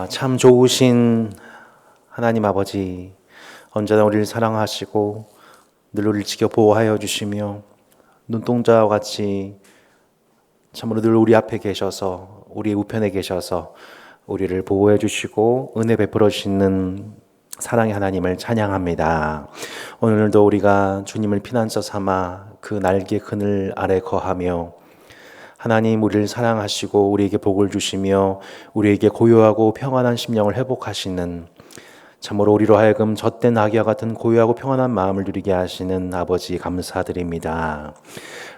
참 좋으신 하나님 아버지, 언제나 우리를 사랑하시고 늘 우리를 지켜 보호하여 주시며 눈동자와 같이 참으로 늘 우리 앞에 계셔서 우리 우편에 계셔서 우리를 보호해 주시고 은혜 베풀어 주시는 사랑의 하나님을 찬양합니다. 오늘도 우리가 주님을 피난처 삼아 그 날개 그늘 아래 거하며 하나님 우리를 사랑하시고 우리에게 복을 주시며 우리에게 고요하고 평안한 심령을 회복하시는, 참으로 우리로 하여금 젖된 아기와 같은 고요하고 평안한 마음을 누리게 하시는 아버지 감사드립니다.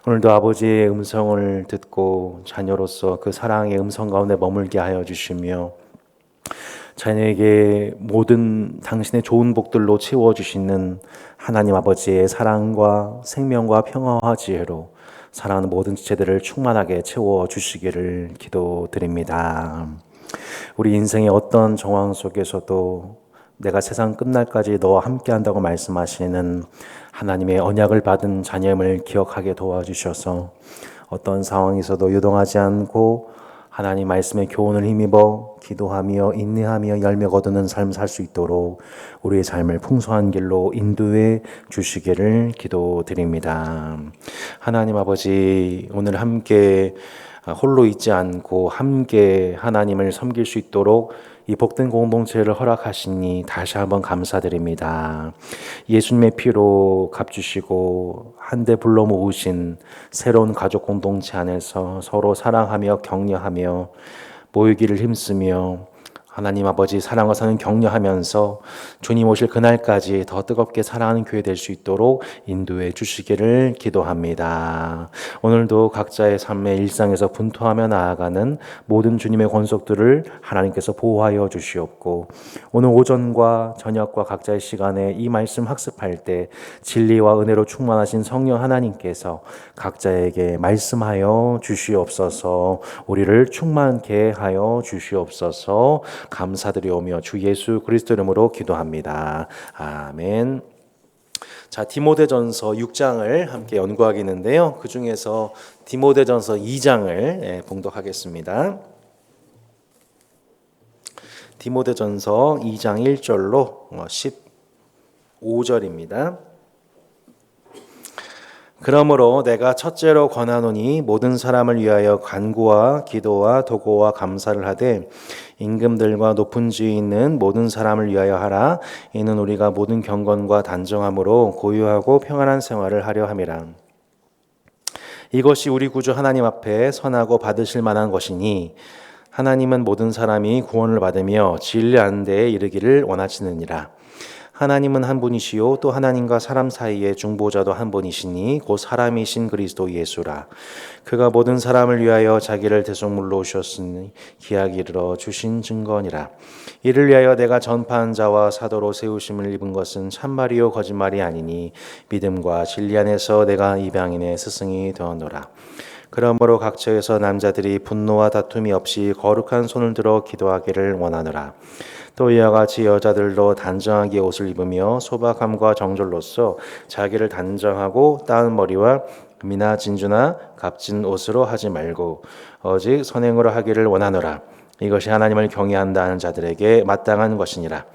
오늘도 아버지의 음성을 듣고 자녀로서 그 사랑의 음성 가운데 머물게 하여 주시며 자녀에게 모든 당신의 좋은 복들로 채워주시는 하나님 아버지의 사랑과 생명과 평화와 지혜로 사랑하는 모든 지체들을 충만하게 채워주시기를 기도드립니다. 우리 인생의 어떤 정황 속에서도 내가 세상 끝날까지 너와 함께한다고 말씀하시는 하나님의 언약을 받은 자녀임을 기억하게 도와주셔서 어떤 상황에서도 유동하지 않고 하나님 말씀의 교훈을 힘입어 기도하며 인내하며 열매 거두는 삶 살 수 있도록 우리의 삶을 풍성한 길로 인도해 주시기를 기도드립니다. 하나님 아버지, 오늘 함께 홀로 있지 않고 함께 하나님을 섬길 수 있도록 이 복된 공동체를 허락하시니 다시 한번 감사드립니다. 예수님의 피로 값주시고 한데 불러 모으신 새로운 가족 공동체 안에서 서로 사랑하며 격려하며 모이기를 힘쓰며 하나님 아버지 사랑과 사는 격려하면서 주님 오실 그날까지 더 뜨겁게 사랑하는 교회 될 수 있도록 인도해 주시기를 기도합니다. 오늘도 각자의 삶의 일상에서 분투하며 나아가는 모든 주님의 권속들을 하나님께서 보호하여 주시옵고, 오늘 오전과 저녁과 각자의 시간에 이 말씀 학습할 때 진리와 은혜로 충만하신 성령 하나님께서 각자에게 말씀하여 주시옵소서. 우리를 충만케 하여 주시옵소서. 감사드리오며 주 예수 그리스도 이름으로 기도합니다. 아멘. 자, 디모데전서 6장을 함께 연구하겠는데요. 그 중에서 디모데전서 2장을 봉독하겠습니다. 디모데전서 2장 1절로 15절입니다. 그러므로 내가 첫째로 권하노니 모든 사람을 위하여 간구와 기도와 도고와 감사를 하되 임금들과 높은 지위 있는 모든 사람을 위하여 하라. 이는 우리가 모든 경건과 단정함으로 고요하고 평안한 생활을 하려 함이라. 이것이 우리 구주 하나님 앞에 선하고 받으실 만한 것이니 하나님은 모든 사람이 구원을 받으며 진리한 데에 이르기를 원하시느니라. 하나님은 한 분이시요 또 하나님과 사람 사이의 중보자도 한 분이시니 곧 사람이신 그리스도 예수라. 그가 모든 사람을 위하여 자기를 대속물로 오셨으니 기약이 이르러 주신 증거니라. 이를 위하여 내가 전파한 자와 사도로 세우심을 입은 것은 참말이요 거짓말이 아니니 믿음과 진리 안에서 내가 이방인의 스승이 되었노라. 그러므로 각처에서 남자들이 분노와 다툼이 없이 거룩한 손을 들어 기도하기를 원하노라. 또 이와 같이 여자들도 단정하게 옷을 입으며 소박함과 정절로서 자기를 단정하고 따은 머리와 금이나 진주나 값진 옷으로 하지 말고 오직 선행으로 하기를 원하노라. 이것이 하나님을 경외한다는 자들에게 마땅한 것이니라.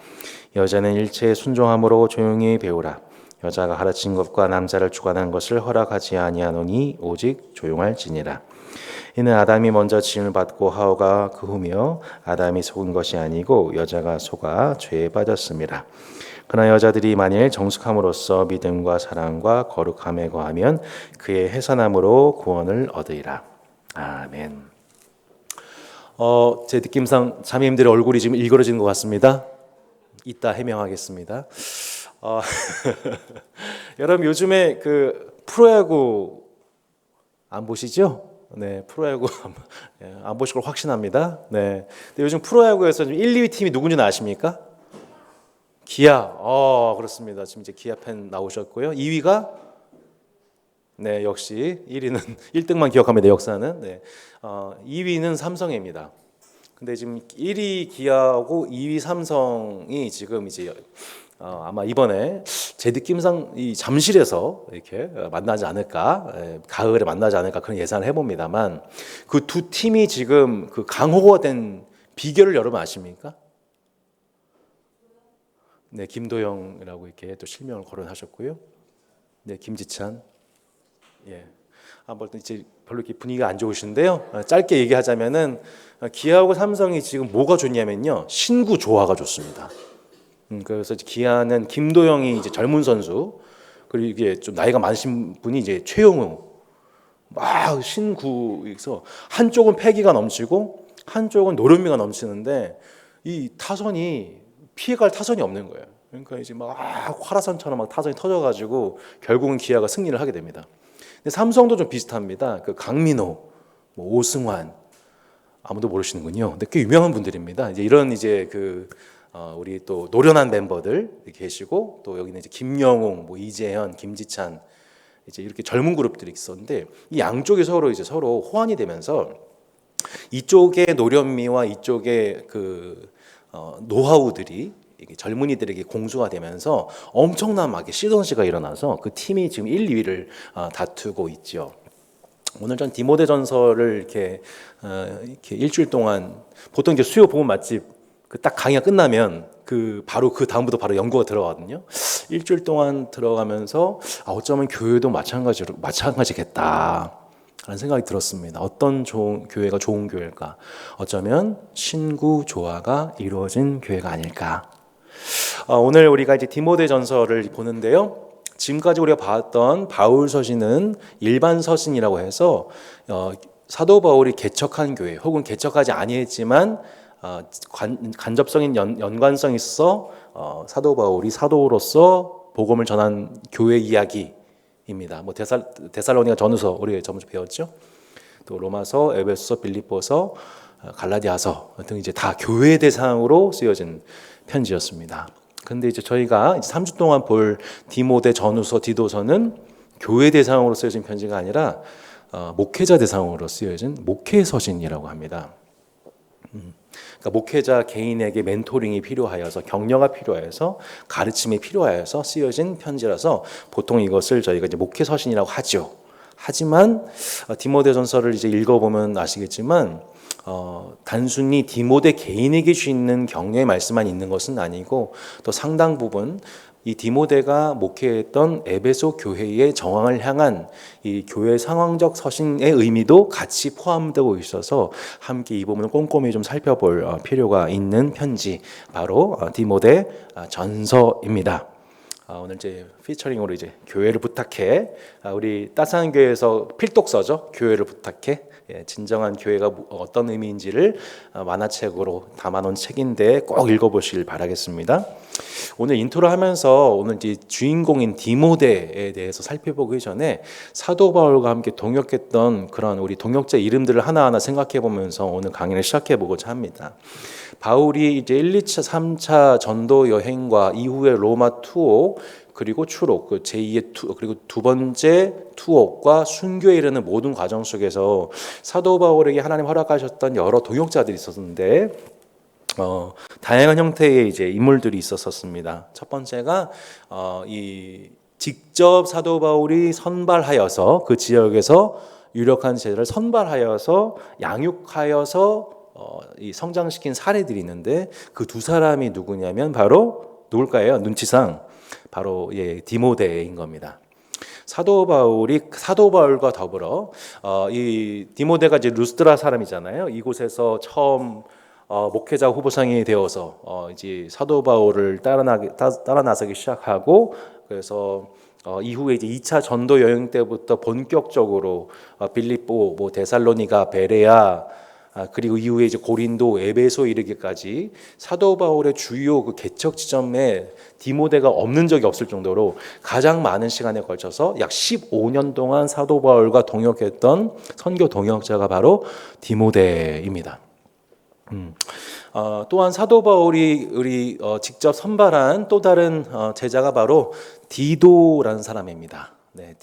여자는 일체에 순종함으로 조용히 배우라. 여자가 가르친 것과 남자를 주관하는 것을 허락하지 아니하노니 오직 조용할지니라. 이는 아담이 먼저 지음을 받고 하와가 그 후며 아담이 속은 것이 아니고 여자가 속아 죄에 빠졌습니다. 그러나 여자들이 만일 정숙함으로써 믿음과 사랑과 거룩함에 거하면 그의 해산함으로 구원을 얻으리라. 아멘. 제 느낌상 자매님들의 얼굴이 지금 일그러지는 것 같습니다. 이따 해명하겠습니다. 여러분 요즘에 그 프로야구 안 보시죠? 네, 프로야구 안 보실 걸 확신합니다. 네, 근데 요즘 프로야구에서 1, 2위 팀이 누군지 아십니까? 기아. 그렇습니다. 지금 이제 기아 팬 나오셨고요. 2위가 네, 역시 1위는 1등만 기억합니다. 역사는. 네, 2위는 삼성입니다. 근데 지금 1위 기아하고 2위 삼성이 지금 이제 아마 이번에 제 느낌상 이 잠실에서 이렇게 만나지 않을까, 가을에 만나지 않을까 그런 예상을 해봅니다만 그 두 팀이 지금 그 강호가 된 비결을 여러분 아십니까? 네, 김도영이라고 이렇게 또 실명을 거론하셨고요. 네, 김지찬. 예. 뭐 이제 별로 이렇게 분위기가 안 좋으신데요. 짧게 얘기하자면은 기아하고 삼성이 지금 뭐가 좋냐면요, 신구 조화가 좋습니다. 그래서 기아는 김도영이 이제 젊은 선수, 그리고 이게 좀 나이가 많으신 분이 이제 최용우, 막 신구에서 한쪽은 패기가 넘치고 한쪽은 노련미가 넘치는데 이 타선이 피해갈 타선이 없는 거예요. 그러니까 이제 막 화라산처럼 막 타선이 터져가지고 결국은 기아가 승리를 하게 됩니다. 근데 삼성도 좀 비슷합니다. 그 강민호, 뭐 오승환, 아무도 모르시는군요. 근데 꽤 유명한 분들입니다. 이제 이런 이제 우리 또 노련한 멤버들 계시고, 또 여기는 이제 김영웅, 뭐 이재현, 김지찬, 이제 이렇게 젊은 그룹들이 있었는데, 이 양쪽이 서로 호환이 되면서 이쪽의 노련미와 이쪽의 노하우들이 젊은이들에게 공수가 되면서 엄청난 막 시너지가 일어나서 그 팀이 지금 1, 2위를 다투고 있죠. 오늘 전 디모데 전설을 이렇게 일주일 동안, 보통 이제 수요 보면 맛집 딱 강의가 끝나면 바로 그 다음부터 바로 연구가 들어가거든요. 일주일 동안 들어가면서 어쩌면 교회도 마찬가지겠다 라는 생각이 들었습니다. 어떤 교회가 좋은 교회일까? 어쩌면 신구 조화가 이루어진 교회가 아닐까? 오늘 우리가 이제 디모데 전설을 보는데요. 지금까지 우리가 봤던 바울 서신은 일반 서신이라고 해서 사도 바울이 개척한 교회 혹은 개척하지 아니했지만 간접적인 연관성이 있어 사도 바울이 사도로서 복음을 전한 교회 이야기입니다. 뭐 데살로니가 전후서 우리 전부 배웠죠. 또 로마서, 에베소서, 빌립보서, 갈라디아서 등 이제 다 교회 대상으로 쓰여진 편지였습니다. 근데 이제 저희가 이제 3주 동안 볼 디모데 전후서, 디도서는 교회 대상으로 쓰여진 편지가 아니라 목회자 대상으로 쓰여진 목회 서신이라고 합니다. 그러니까 목회자 개인에게 멘토링이 필요하여서, 격려가 필요해서, 가르침이 필요하여서 쓰여진 편지라서 보통 이것을 저희가 이제 목회 서신이라고 하죠. 하지만 디모데전서를 이제 읽어보면 아시겠지만 단순히 디모데 개인에게 주는 격려의 말씀만 있는 것은 아니고, 또 상당 부분 이 디모데가 목회했던 에베소 교회의 정황을 향한 이 교회 상황적 서신의 의미도 같이 포함되고 있어서 함께 이 부분을 꼼꼼히 좀 살펴볼 필요가 있는 편지, 바로 디모데 전서입니다. 오늘 이제 피처링으로 이제 교회를 부탁해, 우리 따스한 교회에서 필독서죠. 교회를 부탁해. 진정한 교회가 어떤 의미인지를 만화책으로 담아놓은 책인데 꼭 읽어보시길 바라겠습니다. 오늘 인트로 하면서 오늘 이제 주인공인 디모데에 대해서 살펴보기 전에 사도 바울과 함께 동역했던 그런 우리 동역자 이름들을 하나하나 생각해 보면서 오늘 강의를 시작해 보고자 합니다. 바울이 이제 1, 2차, 3차 전도 여행과 이후에 로마 투옥, 그리고 추록, 제2의 그리고 두 번째 투옥과 순교에 이르는 모든 과정 속에서 사도 바울에게 하나님 허락하셨던 여러 동역자들이 있었는데 다양한 형태의 이제 인물들이 있었습니다. 첫 번째가 이 직접 사도 바울이 선발하여서 그 지역에서 유력한 제자를 선발하여서 양육하여서 이 성장시킨 사례들이 있는데, 그 두 사람이 누구냐면 바로 누굴까요? 눈치상 바로 디모데인 겁니다. 사도 바울과 더불어 이 디모데가 이제 루스드라 사람이잖아요. 이곳에서 처음 목회자 후보상이 되어서 이제 사도 바울을 따라 나서기 시작하고, 그래서 이후에 이제 2차 전도 여행 때부터 본격적으로 빌립보, 뭐 데살로니가, 베레아, 그리고 이후에 이제 고린도, 에베소 이르기까지 사도 바울의 주요 그 개척 지점에 디모데가 없는 적이 없을 정도로 가장 많은 시간에 걸쳐서 약 15년 동안 사도 바울과 동역했던 선교 동역자가 바로 디모데입니다. 또한 사도 바울이 직접 선발한 또 다른 제자가 바로 디도라는 사람입니다. 네,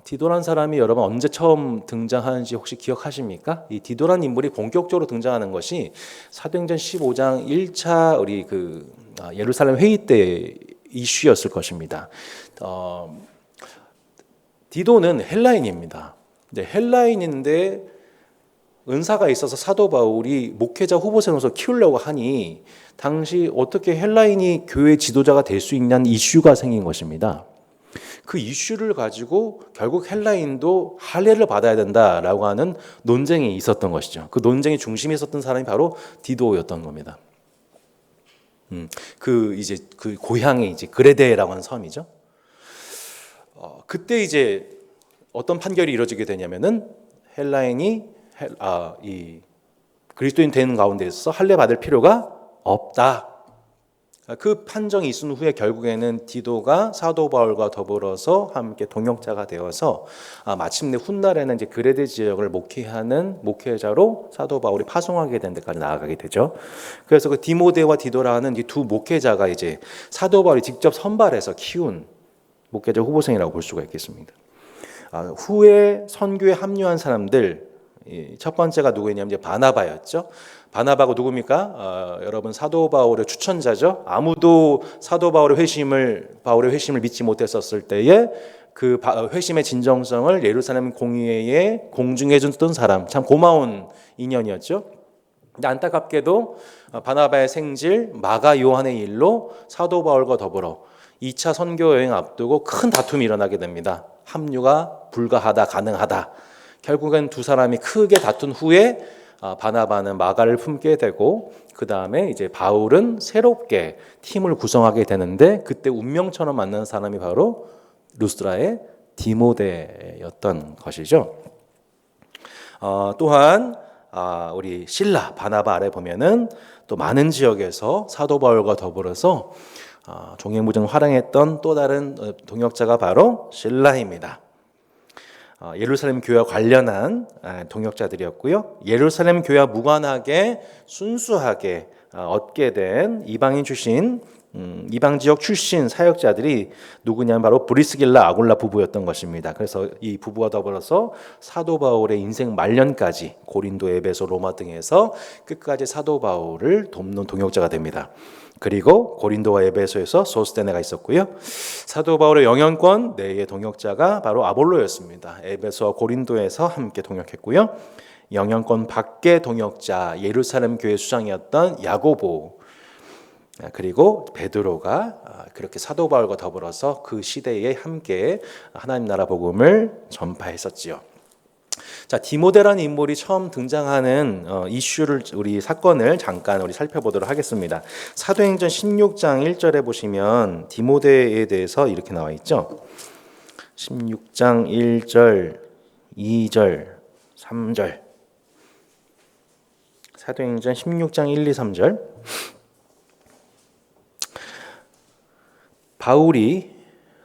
디도라는 사람이 여러분 언제 처음 등장하는지 혹시 기억하십니까? 이 디도라는 인물이 본격적으로 등장하는 것이 사도행전 15장 1차 우리 예루살렘 회의 때 이슈였을 것입니다. 디도는 헬라인입니다. 네, 헬라인인데 은사가 있어서 사도 바울이 목회자 후보생으로서 키우려고 하니 당시 어떻게 헬라인이 교회 지도자가 될 수 있냐는 이슈가 생긴 것입니다. 그 이슈를 가지고 결국 헬라인도 할례를 받아야 된다라고 하는 논쟁이 있었던 것이죠. 그 논쟁의 중심에 있었던 사람이 바로 디도였던 겁니다. 그 고향이 이제 그레데라고 하는 섬이죠. 그때 이제 어떤 판결이 이루어지게 되냐면은 헬라인이 이 그리스도인 되는 가운데서 할례 받을 필요가 없다. 그 판정이 있은 후에 결국에는 디도가 사도 바울과 더불어서 함께 동역자가 되어서 마침내 훗날에는 이제 그레데 지역을 목회하는 목회자로 사도 바울이 파송하게 된 데까지 나아가게 되죠. 그래서 그 디모데와 디도라는 이 두 목회자가 이제 사도 바울이 직접 선발해서 키운 목회자 후보생이라고 볼 수가 있겠습니다. 후에 선교에 합류한 사람들 첫 번째가 누구였냐면 이제 바나바였죠. 바나바가 누굽니까? 여러분 사도 바울의 추천자죠. 아무도 사도 바울의 회심을 믿지 못했었을 때에 그 회심의 진정성을 예루살렘 공회에 공중해 줬던 사람, 참 고마운 인연이었죠. 근데 안타깝게도 바나바의 생질 마가 요한의 일로 사도 바울과 더불어 2차 선교 여행 앞두고 큰 다툼이 일어나게 됩니다. 합류가 불가하다, 가능하다. 결국엔 두 사람이 크게 다툰 후에 바나바는 마가를 품게 되고 그 다음에 이제 바울은 새롭게 팀을 구성하게 되는데 그때 운명처럼 만난 사람이 바로 루스드라의 디모데였던 것이죠. 또한 우리 실라 바나바 아래 보면은 또 많은 지역에서 사도 바울과 더불어서 종횡무진 활약했던 또 다른 동역자가 바로 실라입니다. 예루살렘 교회와 관련한 동역자들이었고요. 예루살렘 교회와 무관하게 순수하게 얻게 된 이방 지역 출신 사역자들이 누구냐면 바로 브리스길라 아굴라 부부였던 것입니다. 그래서 이 부부와 더불어서 사도 바울의 인생 말년까지 고린도, 에베소, 로마 등에서 끝까지 사도 바울을 돕는 동역자가 됩니다. 그리고 고린도와 에베소에서 소스테네가 있었고요. 사도 바울의 영연권 내의 동역자가 바로 아볼로였습니다. 에베소와 고린도에서 함께 동역했고요. 영연권 밖의 동역자 예루살렘 교회 수장이었던 야고보 그리고 베드로가 그렇게 사도 바울과 더불어서 그 시대에 함께 하나님 나라 복음을 전파했었지요. 자, 디모데라는 인물이 처음 등장하는 사건을 잠깐 우리 살펴보도록 하겠습니다. 사도행전 16장 1절에 보시면 디모데에 대해서 이렇게 나와 있죠. 16장 1절, 2절, 3절. 사도행전 16장 1, 2, 3절. 바울이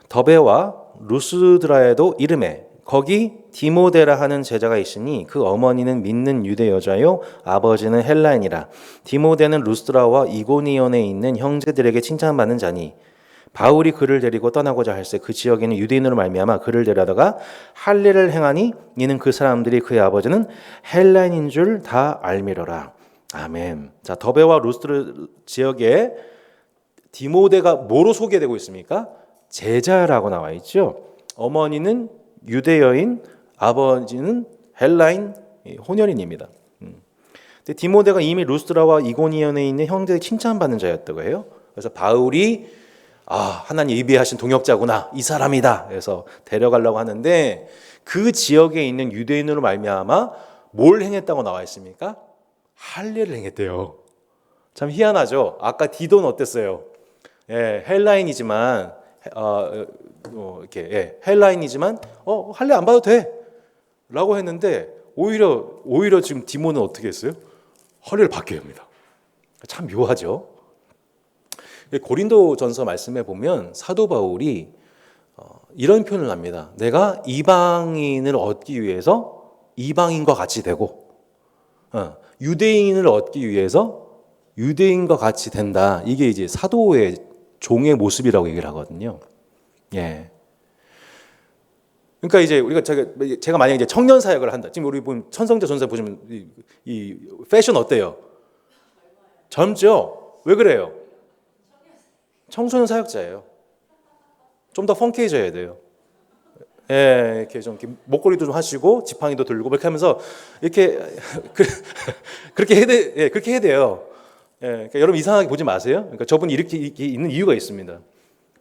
더베와 루스드라에도 이르매 거기 디모데라 하는 제자가 있으니 그 어머니는 믿는 유대 여자요 아버지는 헬라인이라. 디모데는 루스드라와 이고니온에 있는 형제들에게 칭찬받는 자니 바울이 그를 데리고 떠나고자 할새 그 지역에는 유대인으로 말미암아 그를 데려다가 할례를 행하니 이는 그 사람들이 그의 아버지는 헬라인인 줄 다 알미러라. 아멘. 자, 더베와 루스드라 지역에 디모데가 뭐로 소개되고 있습니까? 제자라고 나와 있죠. 어머니는 유대여인, 아버지는 헬라인 혼혈인입니다. 근데 디모데가 이미 루스드라와 이고니온에 있는 형제들이 칭찬받는 자였다고 해요. 그래서 바울이 하나님 예비하신 동역자구나, 이 사람이다. 그래서 데려가려고 하는데 그 지역에 있는 유대인으로 말미암아 뭘 행했다고 나와 있습니까? 할례를 행했대요. 참 희한하죠. 아까 디도는 어땠어요? 헬라인이지만 헬라인이지만 할례 안 봐도 돼라고 했는데 오히려 지금 디모는 어떻게 했어요? 할례를 받게 합니다. 참 묘하죠. 고린도전서 말씀에 보면 사도 바울이 이런 표현을 합니다. 내가 이방인을 얻기 위해서 이방인과 같이 되고 유대인을 얻기 위해서 유대인과 같이 된다. 이게 이제 사도의 종의 모습이라고 얘기를 하거든요. 예. 그러니까 이제 우리가 제가 만약에 이제 청년 사역을 한다. 지금 우리 보면 천성자 전사 보시면 이 패션 어때요? 젊죠? 왜 그래요? 청소년 사역자예요. 좀 더 펑키해져야 돼요. 예, 이렇게 좀 이렇게 목걸이도 좀 하시고 지팡이도 들고 이렇게 하면서 이렇게 그렇게 해야 돼, 예, 그렇게 해야 돼요. 예, 그러니까 여러분 이상하게 보지 마세요. 그러니까 저분이 이렇게 있는 이유가 있습니다.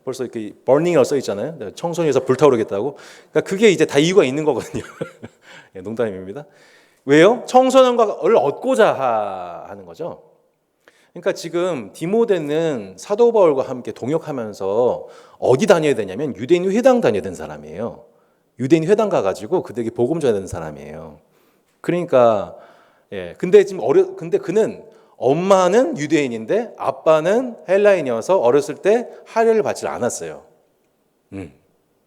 벌써 이렇게 버닝이라고 써 있잖아요. 청소년에서 불타오르겠다고. 그러니까 그게 이제 다 이유가 있는 거거든요. 예, 농담입니다. 왜요? 청소년과를 얻고자 하는 거죠. 그러니까 지금 디모데는 사도 바울과 함께 동역하면서 어디 다녀야 되냐면 유대인 회당 다녀야 되는 사람이에요. 유대인 회당 가가지고 그들에게 복음 전해야 되는 사람이에요. 그러니까 예, 근데 지금 근데 그는 엄마는 유대인인데 아빠는 헬라인이어서 어렸을 때 할례를 받지 않았어요.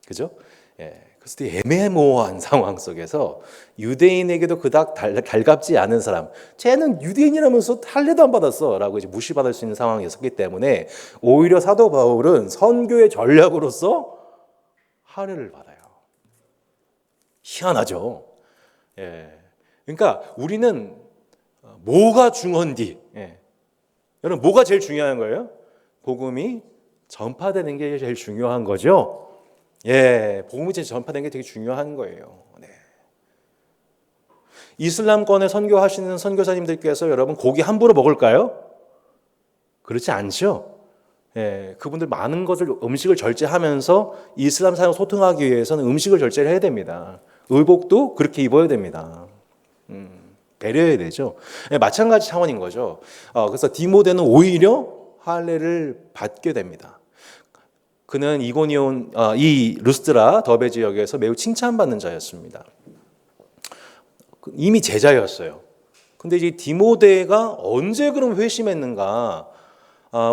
그죠? 예. 그래서 되게 애매모호한 상황 속에서 유대인에게도 그닥 달갑지 않은 사람, 쟤는 유대인이라면서 할례도 안 받았어라고 이제 무시받을 수 있는 상황이었기 때문에 오히려 사도 바울은 선교의 전략으로서 할례를 받아요. 희한하죠. 예. 그러니까 우리는 뭐가 중요한디? 예. 여러분 뭐가 제일 중요한 거예요? 복음이 전파되는 게 제일 중요한 거죠. 예, 복음이 제일 전파되는 게 되게 중요한 거예요. 네. 이슬람권에 선교하시는 선교사님들께서 여러분 고기 함부로 먹을까요? 그렇지 않죠. 예, 그분들 많은 것을 음식을 절제하면서 이슬람 사회와 소통하기 위해서는 음식을 절제를 해야 됩니다. 의복도 그렇게 입어야 됩니다. 배려해야 되죠. 예, 마찬가지 차원인 거죠. 그래서 디모데는 오히려 할례를 받게 됩니다. 그는 이고니온, 이 루스드라 더베 지역에서 매우 칭찬받는 자였습니다. 이미 제자였어요. 근데 이제 디모데가 언제 그럼 회심했는가?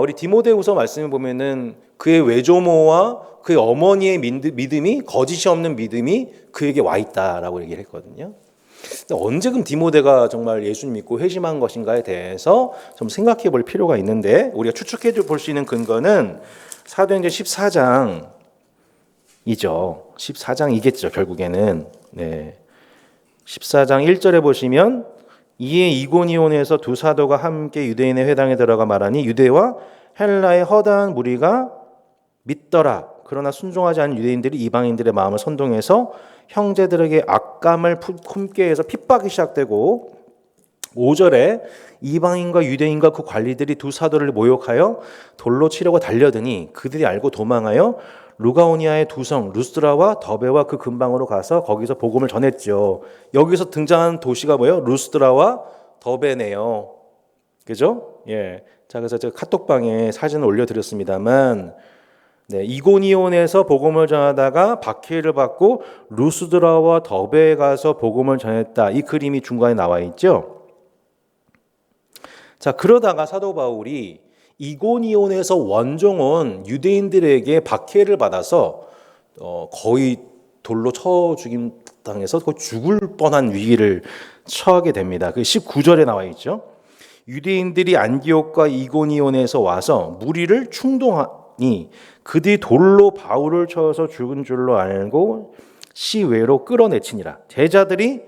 우리 디모데후서 말씀을 보면은 그의 외조모와 그의 어머니의 믿음이 거짓이 없는 믿음이 그에게 와 있다라고 얘기를 했거든요. 언제금 디모데가 정말 예수님 믿고 회심한 것인가에 대해서 좀 생각해 볼 필요가 있는데 우리가 추측해 볼 수 있는 근거는 사도행전 14장이죠. 14장이겠죠, 결국에는. 네. 14장 1절에 보시면 이에 이고니온에서 두 사도가 함께 유대인의 회당에 들어가 말하니 유대와 헬라의 허다한 무리가 믿더라. 그러나 순종하지 않은 유대인들이 이방인들의 마음을 선동해서 형제들에게 악감을 품게 해서 핍박이 시작되고 5절에 이방인과 유대인과 그 관리들이 두 사도를 모욕하여 돌로 치려고 달려드니 그들이 알고 도망하여 루가오니아의 두 성 루스드라와 더베와 그 근방으로 가서 거기서 복음을 전했죠. 여기서 등장하는 도시가 뭐예요? 루스드라와 더베네요. 그죠? 예. 자, 그래서 제가 카톡방에 사진을 올려드렸습니다만 네, 이고니온에서 복음을 전하다가 박해를 받고 루스드라와 더베에 가서 복음을 전했다. 이 그림이 중간에 나와 있죠. 자, 그러다가 사도 바울이 이고니온에서 원종 온 유대인들에게 박해를 받아서 거의 돌로 쳐 죽임 당해서 거의 죽을 뻔한 위기를 처하게 됩니다. 그 19절에 나와 있죠. 유대인들이 안디옥과 이고니온에서 와서 무리를 충동하니 그들이 돌로 바울을 쳐서 죽은 줄로 알고 시외로 끌어내치니라. 제자들이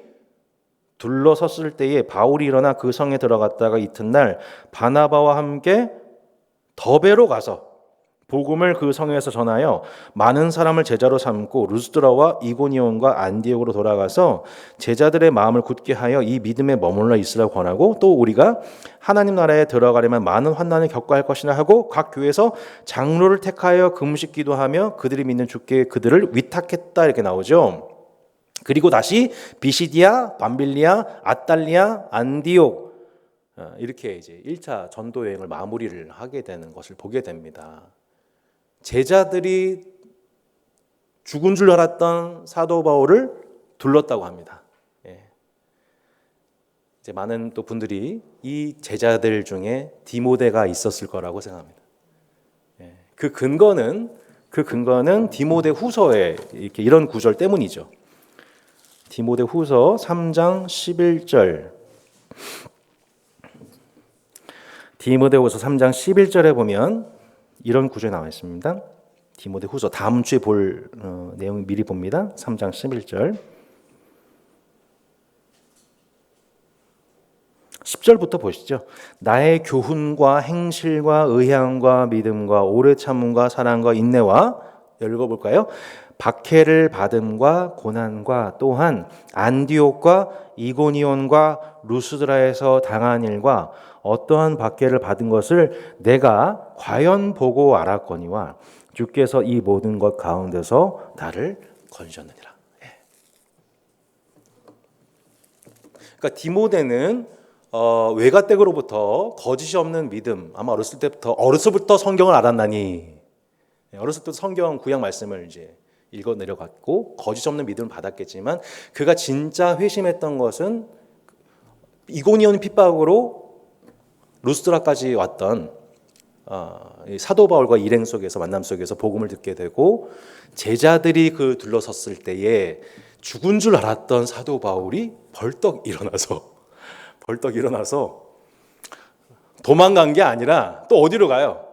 둘러섰을 때에 바울이 일어나 그 성에 들어갔다가 이튿날 바나바와 함께 더베로 가서 복음을 그 성에서 전하여 많은 사람을 제자로 삼고 루스드라와 이고니온과 안디옥으로 돌아가서 제자들의 마음을 굳게 하여 이 믿음에 머물러 있으라고 권하고 또 우리가 하나님 나라에 들어가려면 많은 환난을 겪어야 할 것이라 하고 각 교회에서 장로를 택하여 금식 기도하며 그들이 믿는 주께 그들을 위탁했다 이렇게 나오죠. 그리고 다시 비시디아, 밤빌리아, 아탈리아, 안디옥 이렇게 이제 1차 전도 여행을 마무리를 하게 되는 것을 보게 됩니다. 제자들이 죽은 줄 알았던 사도 바울을 둘렀다고 합니다. 예. 이제 많은 또 분들이 이 제자들 중에 디모데가 있었을 거라고 생각합니다. 예. 그 근거는 디모데 후서에 이렇게 이런 구절 때문이죠. 디모데 후서 3장 11절. 디모데후서 3장 11절에 보면 이런 구절이 나와 있습니다. 디모데후서 다음 주에 볼 내용 미리 봅니다. 3장 11절. 10절부터 보시죠. 나의 교훈과 행실과 의향과 믿음과 오래 참음과 사랑과 인내와 읽어볼까요? 박해를 받음과 고난과 또한 안디옥과 이고니온과 루스드라에서 당한 일과 어떠한 박해를 받은 것을 내가 과연 보고 알았거니와 주께서 이 모든 것 가운데서 나를 건지셨느니라. 그러니까 디모데는 외가댁으로부터 거짓이 없는 믿음, 아마 어렸을부터 성경을 알았나니, 어렸을 때 성경 구약 말씀을 이제 읽어 내려갔고 거짓 없는 믿음을 받았겠지만, 그가 진짜 회심했던 것은 이고니온 핍박으로 루스드라까지 왔던 사도 바울과 일행 속에서, 만남 속에서 복음을 듣게 되고, 제자들이 그 둘러섰을 때에 죽은 줄 알았던 사도 바울이 벌떡 일어나서 도망간 게 아니라 또 어디로 가요?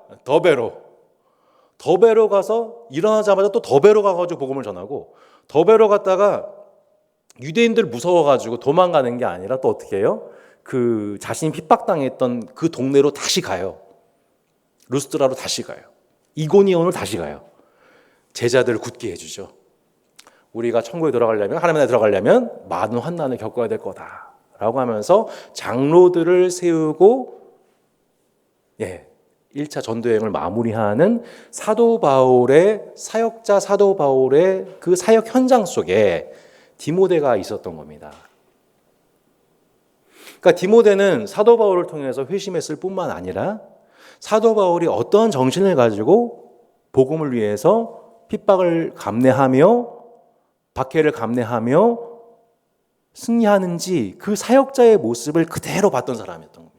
더베로 가서 일어나자마자 또 더베로 가가지고 복음을 전하고, 더베로 갔다가 유대인들 무서워가지고 도망가는 게 아니라 또 어떻게 해요? 그 자신이 핍박당했던 그 동네로 다시 가요. 루스드라로 다시 가요. 이고니온으로 다시 가요. 제자들을 굳게 해주죠. 우리가 천국에 들어가려면, 하나님 나라에 들어가려면 많은 환난을 겪어야 될 거다라고 하면서 장로들을 세우고 1차 전도여행을 마무리하는 사도 바울의 사역자 사도 바울의 그 사역 현장 속에 디모데가 있었던 겁니다. 그러니까 디모데는 사도 바울을 통해서 회심했을 뿐만 아니라 사도 바울이 어떠한 정신을 가지고 복음을 위해서 핍박을 감내하며 박해를 감내하며 승리하는지 그 사역자의 모습을 그대로 봤던 사람이었던 겁니다.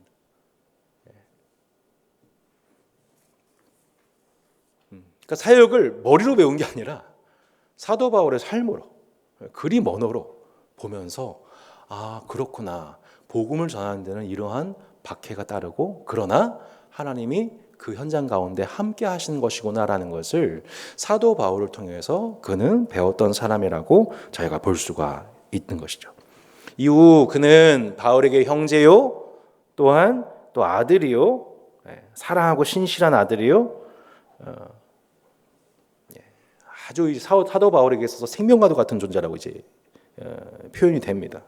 그러니까 사역을 머리로 배운 게 아니라 사도 바울의 삶으로, 그림 언어로 보면서, 아, 그렇구나, 복음을 전하는 데는 이러한 박해가 따르고, 그러나 하나님이 그 현장 가운데 함께 하시는 것이구나라는 것을 사도 바울을 통해서 그는 배웠던 사람이라고 저희가 볼 수가 있는 것이죠. 이후 그는 바울에게 형제요, 또한 또 아들이요, 사랑하고 신실한 아들이요, 아주 사도 바울에게 있어서 생명과도 같은 존재라고 이제 표현이 됩니다.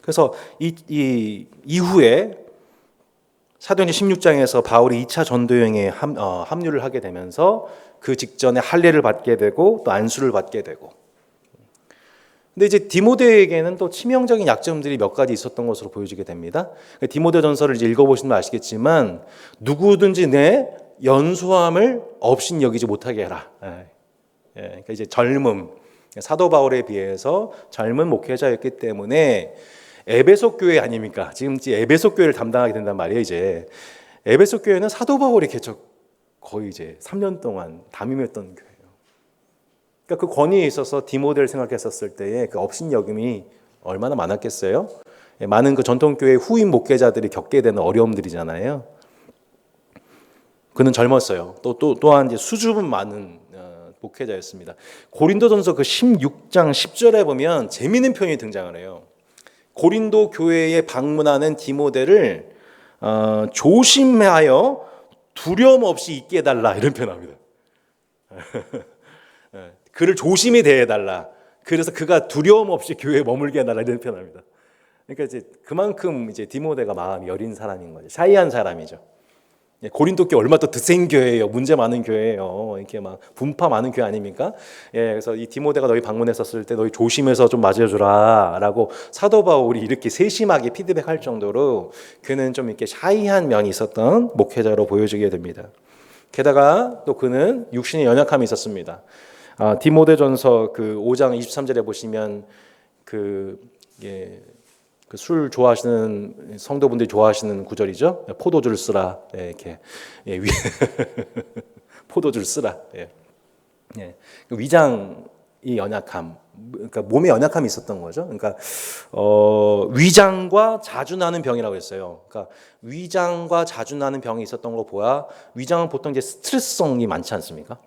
그래서 이후에 사도행전 16장에서 바울이 2차 전도여행에 합류를 하게 되면서 그 직전에 할례를 받게 되고 또 안수를 받게 되고, 근데 이제 디모데에게는 또 치명적인 약점들이 몇 가지 있었던 것으로 보여지게 됩니다. 디모데전서를 이제 읽어보시면 아시겠지만, 누구든지 내 연소함을 없인 여기지 못하게 해라. 그러니까 이제 젊음, 사도 바울에 비해서 젊은 목회자였기 때문에 에베소 교회 아닙니까? 지금 에베소 교회를 담당하게 된단 말이에요. 이제 에베소 교회는 사도 바울이 거의 이제 3년 동안 담임했던 교회예요. 그러니까 그 권위에 있어서 디모데를 생각했었을 때에 그 업신여김이 얼마나 많았겠어요? 많은 그 전통교회 후임 목회자들이 겪게 되는 어려움들이잖아요. 그는 젊었어요. 또한 이제 수줍음 많은 목회자였습니다. 고린도전서 그 16장 10절에 보면 재미있는 표현이 등장을 해요. 고린도 교회에 방문하는 디모데를 조심하여 두려움 없이 있게 해달라, 이런 표현합니다. 그를 조심히 대해달라. 그래서 그가 두려움 없이 교회에 머물게 해달라, 이런 표현합니다. 그러니까 이제 그만큼 이제 디모데가 마음이 여린 사람인 거죠. 샤이한 사람이죠. 고린도 교회 얼마나 또 드센 교회예요. 문제 많은 교회예요. 이렇게 막 분파 많은 교회 아닙니까? 그래서 이 디모데가 너희 방문했었을 때 너희 조심해서 좀 맞이해주라라고 사도 바울이 이렇게 세심하게 피드백할 정도로 그는 좀 이렇게 샤이한 면이 있었던 목회자로 보여지게 됩니다. 게다가 또 그는 육신의 연약함이 있었습니다. 디모데전서 그 5장 23절에 보시면 술 좋아하시는 성도분들이 좋아하시는 구절이죠. 포도주를 쓰라. 이렇게 포도주를 쓰라. 위장이 연약함, 그러니까 몸에 연약함이 있었던 거죠. 그러니까 위장과 자주 나는 병이라고 했어요. 그러니까 위장과 자주 나는 병이 있었던 거 보아, 위장은 보통 이제 스트레스성이 많지 않습니까?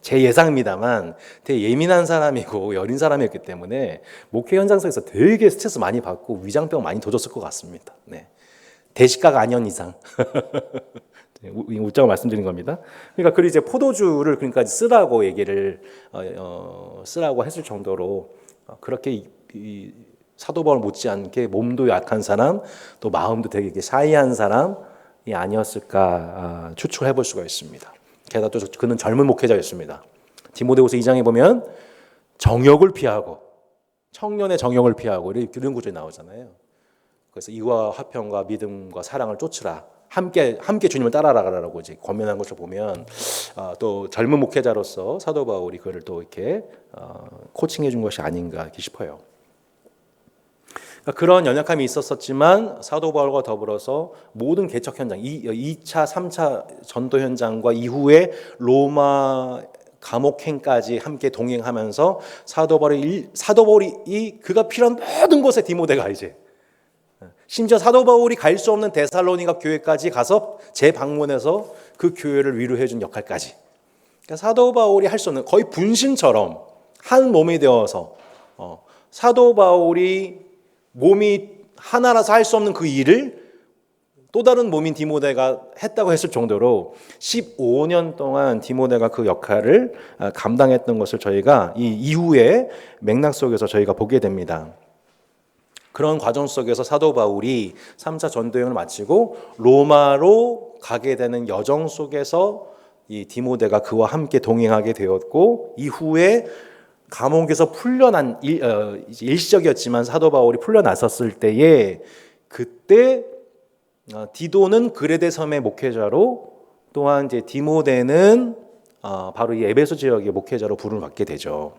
제 예상입니다만 되게 예민한 사람이고 여린 사람이었기 때문에 목회 현장 속에서 되게 스트레스 많이 받고 위장병 많이 도졌을 것 같습니다. 대식가가 아니었 이상 웃자고 말씀드린 겁니다. 그러니까 그리고 이제 포도주를 그러니까 쓰라고 얘기를 쓰라고 했을 정도로 그렇게 이 사도 바울 못지않게 몸도 약한 사람, 또 마음도 되게 샤이한 사람이 아니었을까 추측해 볼 수가 있습니다. 게다가 또 그는 젊은 목회자였습니다. 디모데후서 2장에 보면 정욕을 피하고 청년의 정욕을 피하고 이런 구절이 나오잖아요. 그래서 이와 화평과 믿음과 사랑을 쫓으라. 함께 주님을 따라가라라고 이제 권면한 것을 보면 또 젊은 목회자로서 사도 바울이 그를 또 이렇게 코칭해 준 것이 아닌가 이렇게 싶어요. 그러니까 그런 연약함이 있었지만 사도 바울과 더불어서 모든 개척 현장, 2차, 3차 전도 현장과 이후에 로마 감옥행까지 함께 동행하면서 사도 바울이 그가 필요한 모든 곳에 디모데가 이제 심지어 사도 바울이 갈 수 없는 데살로니가 교회까지 가서 재방문해서 그 교회를 위로해 준 역할까지. 그러니까 사도 바울이 할 수 없는 거의 분신처럼 한 몸이 되어서 사도 바울이 몸이 하나라서 할 수 없는 그 일을 또 다른 몸인 디모데가 했다고 했을 정도로 15년 동안 디모데가 그 역할을 감당했던 것을 저희가 이 이후의 맥락 속에서 저희가 보게 됩니다. 그런 과정 속에서 사도 바울이 3차 전도여행을 마치고 로마로 가게 되는 여정 속에서 이 디모데가 그와 함께 동행하게 되었고, 이후에 감옥에서 풀려난 일시적이었지만 사도 바울이 풀려났었을 때에 그때 디도는 그레데 섬의 목회자로, 또한 이제 디모데는 바로 이 에베소 지역의 목회자로 부름을 받게 되죠.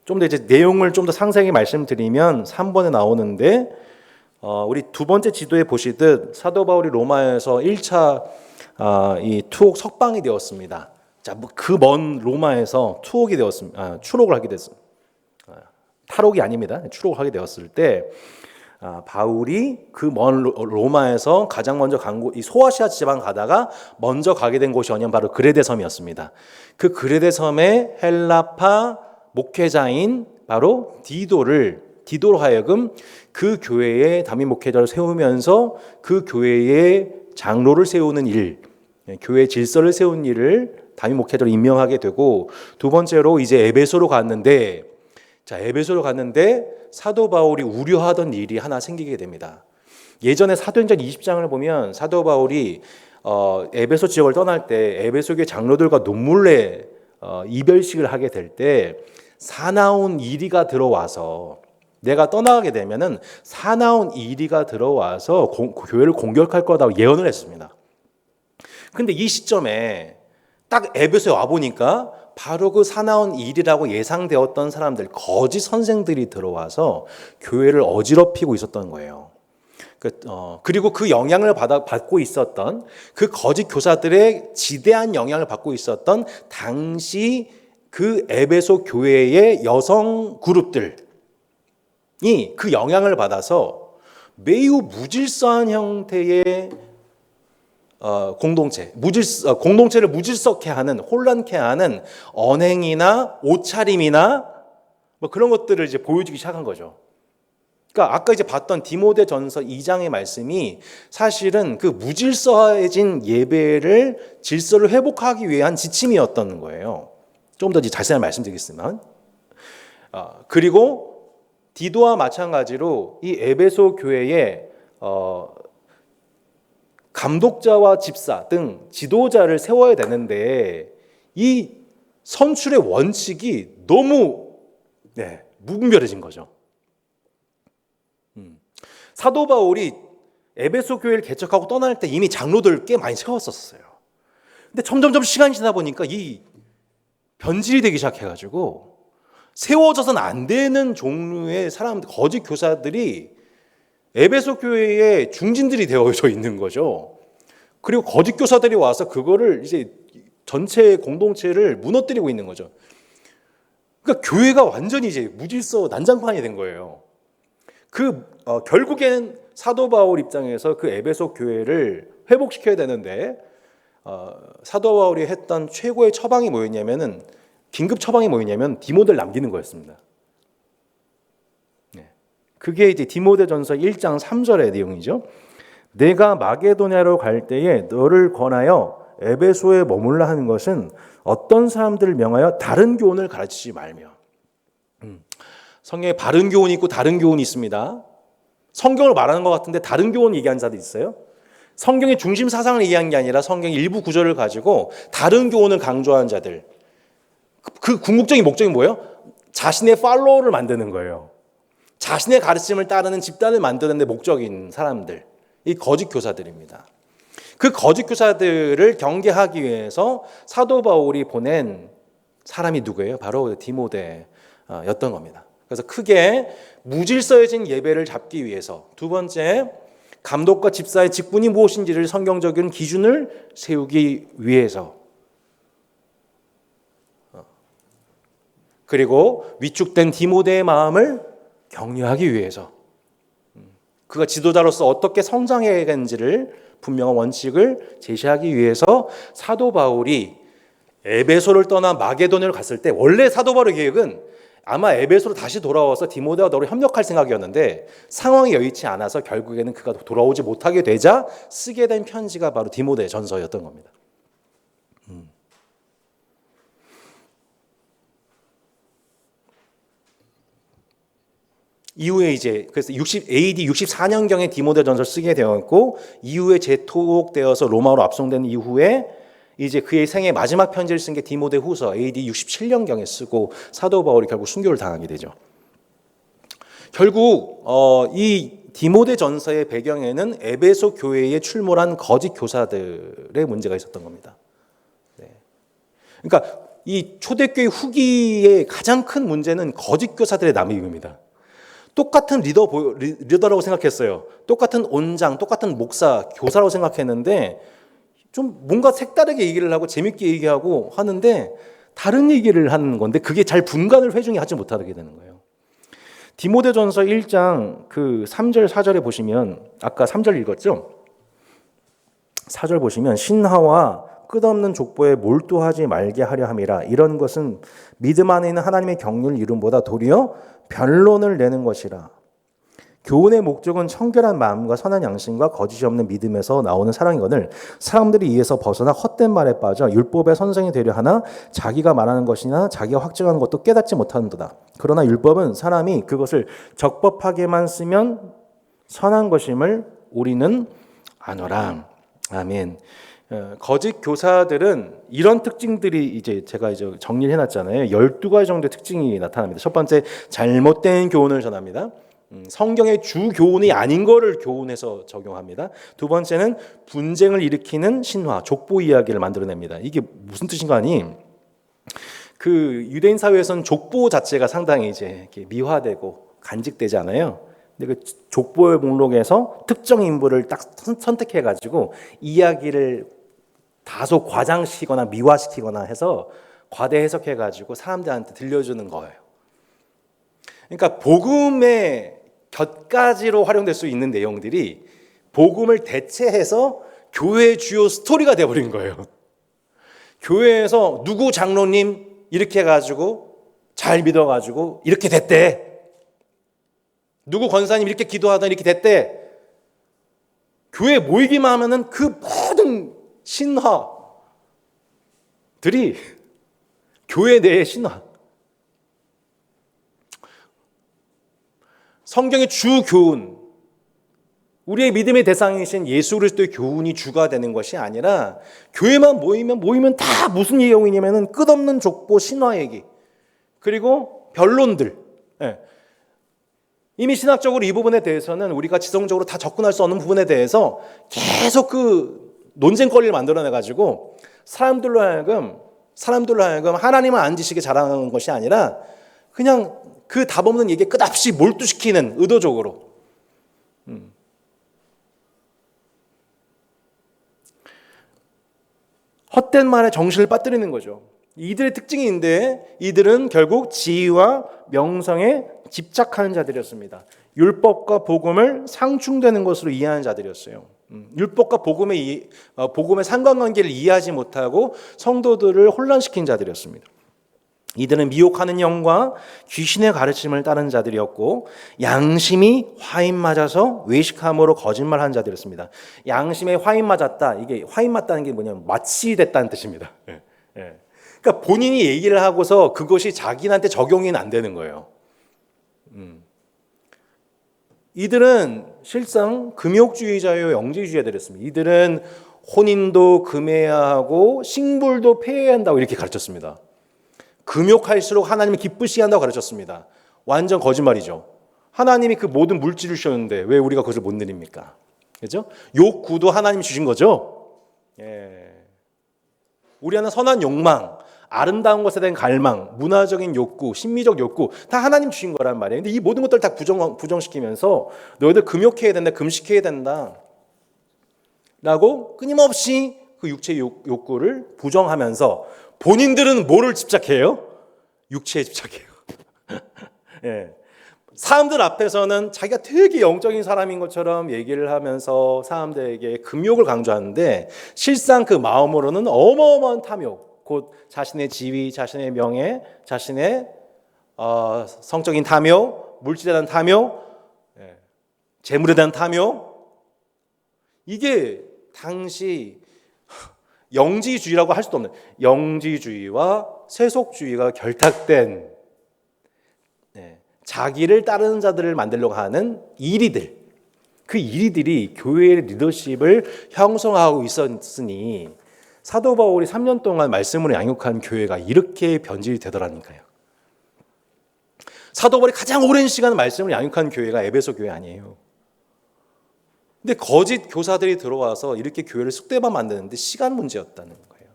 좀 더 이제 내용을 좀 더 상세히 말씀드리면 3번에 나오는데, 우리 두 번째 지도에 보시듯 사도 바울이 로마에서 1차 이 투옥 석방이 되었습니다. 자, 그 먼 로마에서 투옥이 되었습니다. 추록을 하게 됐습니다. 탈옥이 아닙니다. 추록을 하게 되었을 때 바울이 그 먼 로마에서 가장 먼저 간 곳, 이 소아시아 지방 가다가 먼저 가게 된 곳이 어냐면 바로 그레데 섬이었습니다. 그 그레데 섬의 헬라파 목회자인 바로 디도로 하여금 그 교회에 담임 목회자를 세우면서 그 교회의 장로를 세우는 일, 교회 질서를 세운 일을 담임 목회자로 임명하게 되고, 두 번째로 이제 에베소로 갔는데, 에베소로 갔는데 사도 바울이 우려하던 일이 하나 생기게 됩니다. 예전에 사도행전 20장을 보면 사도 바울이 에베소 지역을 떠날 때 에베소 교회 장로들과 눈물내 이별식을 하게 될 때 사나운 이리가 들어와서, 내가 떠나가게 되면은 사나운 이리가 들어와서 교회를 공격할 거라고 예언을 했습니다. 근데 이 시점에 딱 에베소에 와 보니까 바로 그 사나운 일이라고 예상되었던 사람들, 거짓 선생들이 들어와서 교회를 어지럽히고 있었던 거예요. 그리고 그 영향을 받고 있었던 그 거짓 교사들의 지대한 영향을 받고 있었던 당시 그 에베소 교회의 여성 그룹들이 그 영향을 받아서 매우 무질서한 형태의 공동체를 무질서케 하는, 혼란케 하는 언행이나 옷차림이나 뭐 그런 것들을 이제 보여주기 시작한 거죠. 그러니까 아까 이제 봤던 디모데전서 2장의 말씀이 사실은 그 무질서해진 예배를 질서를 회복하기 위한 지침이었던 거예요. 좀 더 자세히 말씀드리겠습니다. 그리고 디도와 마찬가지로 이 에베소 교회에 감독자와 집사 등 지도자를 세워야 되는데 이 선출의 원칙이 너무 무분별해진 거죠. 사도 바울이 에베소 교회를 개척하고 떠날 때 이미 장로들 꽤 많이 세웠었어요. 근데 점점점 시간이 지나 보니까 이 변질이 되기 시작해가지고 세워져서는 안 되는 종류의 사람들, 거짓 교사들이 에베소 교회의 중진들이 되어져 있는 거죠. 그리고 거짓 교사들이 와서 그거를 이제 전체 공동체를 무너뜨리고 있는 거죠. 그러니까 교회가 완전히 이제 무질서 난장판이 된 거예요. 결국에는 사도 바울 입장에서 그 에베소 교회를 회복시켜야 되는데, 사도 바울이 했던 최고의 처방이 뭐였냐면은, 긴급 처방이 뭐였냐면 디모데를 남기는 거였습니다. 그게 이제 디모데전서 1장 3절의 내용이죠. 내가 마게도냐로 갈 때에 너를 권하여 에베소에 머물라 하는 것은 어떤 사람들을 명하여 다른 교훈을 가르치지 말며. 성경에 바른 교훈이 있고 다른 교훈이 있습니다. 성경을 말하는 것 같은데 다른 교훈 얘기하는 자들이 있어요. 성경의 중심 사상을 얘기한 게 아니라 성경의 일부 구절을 가지고 다른 교훈을 강조하는 자들. 그 궁극적인 목적이 뭐예요? 자신의 팔로워를 만드는 거예요. 자신의 가르침을 따르는 집단을 만드는 데 목적인 사람들. 이 거짓 교사들입니다. 그 거짓 교사들을 경계하기 위해서 사도 바울이 보낸 사람이 누구예요? 바로 디모데였던 겁니다. 그래서 크게 무질서해진 예배를 잡기 위해서, 두 번째, 감독과 집사의 직분이 무엇인지를 성경적인 기준을 세우기 위해서, 그리고 위축된 디모데의 마음을 격려하기 위해서, 그가 지도자로서 어떻게 성장해야 되는지를 분명한 원칙을 제시하기 위해서 사도 바울이 에베소를 떠나 마게도냐를 갔을 때, 원래 사도 바울의 계획은 아마 에베소로 다시 돌아와서 디모데와 너를 협력할 생각이었는데 상황이 여의치 않아서 결국에는 그가 돌아오지 못하게 되자 쓰게 된 편지가 바로 디모데 전서였던 겁니다. 이후에 이제 그래서 AD 64년경에 디모데 전서를 쓰게 되었고, 이후에 재통곡되어서 로마로 압송된 이후에 이제 그의 생애 마지막 편지를 쓴 게 디모데 후서 AD 67년경에 쓰고 사도 바울이 결국 순교를 당하게 되죠. 결국 이 디모데 전서의 배경에는 에베소 교회에 출몰한 거짓 교사들의 문제가 있었던 겁니다. 네. 그러니까 이 초대교회 후기의 가장 큰 문제는 거짓 교사들의 남입니다. 똑같은 리더라고 생각했어요. 똑같은 온장, 똑같은 목사, 교사라고 생각했는데 좀 뭔가 색다르게 얘기를 하고 재밌게 얘기하고 하는데 다른 얘기를 하는 건데 그게 잘 분간을 회중이 하지 못하게 되는 거예요. 디모데전서 1장 그 3절 4절에 보시면, 아까 3절 읽었죠? 4절 보시면 신하와 끝없는 족보에 몰두하지 말게 하려 함이라. 이런 것은 믿음 안에 있는 하나님의 경륜을 이룸보다 도리어 변론을 내는 것이라. 교훈의 목적은 청결한 마음과 선한 양심과 거짓이 없는 믿음에서 나오는 사랑이거늘 사람들이 이에서 벗어나 헛된 말에 빠져 율법의 선생이 되려 하나 자기가 말하는 것이나 자기가 확증하는 것도 깨닫지 못하는도다. 그러나 율법은 사람이 그것을 적법하게만 쓰면 선한 것임을 우리는 아노라. 아멘. 거짓 교사들은 이런 특징들이 이제 제가 이제 정리를 해놨잖아요. 12가지 정도의 특징이 나타납니다. 첫 번째, 잘못된 교훈을 전합니다. 성경의 주 교훈이 아닌 거를 교훈해서 적용합니다. 두 번째는 분쟁을 일으키는 신화, 족보 이야기를 만들어냅니다. 이게 무슨 뜻인가 하니, 그 유대인 사회에서는 족보 자체가 상당히 이제 이렇게 미화되고 간직되잖아요. 근데 그 족보의 목록에서 특정 인물을 딱 선택해가지고 이야기를 다소 과장시키거나 미화시키거나 해서 과대 해석해가지고 사람들한테 들려주는 거예요. 그러니까 복음의 곁가지로 활용될 수 있는 내용들이 복음을 대체해서 교회의 주요 스토리가 되어버린 거예요. 교회에서 누구 장로님 이렇게 해가지고 잘 믿어가지고 이렇게 됐대. 누구 권사님 이렇게 기도하다 이렇게 됐대. 교회에 모이기만 하면은 그 모든 신화들이 교회 내의 신화. 성경의 주 교훈, 우리의 믿음의 대상이신 예수 그리스도의 교훈이 주가 되는 것이 아니라 교회만 모이면 다 무슨 내용이냐면은 끝없는 족보 신화 얘기, 그리고 변론들. 이미 신학적으로 이 부분에 대해서는 우리가 지성적으로 다 접근할 수 없는 부분에 대해서 계속 그 논쟁거리를 만들어내가지고 사람들로 하여금 하나님을 안 지시게 자랑하는 것이 아니라 그냥 그 답 없는 얘기에 끝없이 몰두시키는, 의도적으로. 헛된 말에 정신을 빠뜨리는 거죠. 이들의 특징인데 이들은 결국 지위와 명성에 집착하는 자들이었습니다. 율법과 복음을 상충되는 것으로 이해하는 자들이었어요. 율법과 복음의 상관관계를 이해하지 못하고 성도들을 혼란시킨 자들이었습니다. 이들은 미혹하는 영과 귀신의 가르침을 따른 자들이었고 양심이 화인 맞아서 외식함으로 거짓말한 자들이었습니다. 양심에 화인 맞았다. 이게 화인 맞다는 게 뭐냐면 마치 됐다는 뜻입니다. 그러니까 본인이 얘기를 하고서 그것이 자기한테 적용이 안 되는 거예요. 이들은 실상 금욕주의자요 영지주의자들이었습니다. 이들은 혼인도 금해야 하고 식물도 폐해야 한다고 이렇게 가르쳤습니다. 금욕할수록 하나님이 기쁘시게 한다고 가르쳤습니다. 완전 거짓말이죠. 하나님이 그 모든 물질을 주셨는데 왜 우리가 그것을 못 누립니까? 그렇죠? 욕구도 하나님이 주신 거죠. 우리 안에 선한 욕망, 아름다운 것에 대한 갈망, 문화적인 욕구, 심미적 욕구 다 하나님 주신 거란 말이에요. 근데 이 모든 것들을 다 부정시키면서 너희들 금욕해야 된다, 금식해야 된다 라고 끊임없이 그 육체의 욕구를 부정하면서 본인들은 뭐를 집착해요? 육체에 집착해요. 사람들 앞에서는 자기가 되게 영적인 사람인 것처럼 얘기를 하면서 사람들에게 금욕을 강조하는데 실상 그 마음으로는 어마어마한 탐욕, 곧 자신의 지위, 자신의 명예, 자신의 성적인 탐욕, 물질에 대한 탐욕, 재물에 대한 탐욕, 이게 당시 영지주의라고 할 수도 없는 영지주의와 세속주의가 결탁된 자기를 따르는 자들을 만들려고 하는 이리들, 그 이리들이 교회의 리더십을 형성하고 있었으니 사도 바울이 3년 동안 말씀으로 양육한 교회가 이렇게 변질이 되더라니까요. 사도 바울이 가장 오랜 시간 말씀을 양육한 교회가 에베소 교회 아니에요. 근데 거짓 교사들이 들어와서 이렇게 교회를 쑥대밭 만드는데 시간 문제였다는 거예요.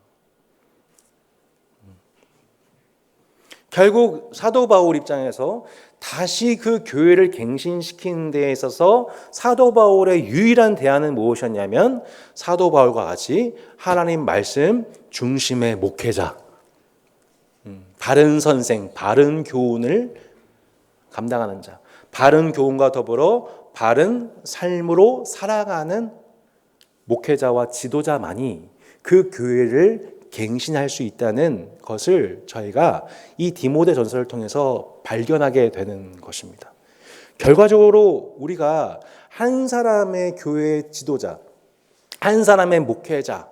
결국 사도 바울 입장에서 다시 그 교회를 갱신시키는 데에 있어서 사도 바울의 유일한 대안은 무엇이었냐면 사도 바울과 같이 하나님 말씀 중심의 목회자, 바른 선생, 바른 교훈을 감당하는 자, 바른 교훈과 더불어 바른 삶으로 살아가는 목회자와 지도자만이 그 교회를 갱신할 수 있다는 것을 저희가 이 디모데 전서를 통해서 발견하게 되는 것입니다. 결과적으로 우리가 한 사람의 교회 지도자, 한 사람의 목회자,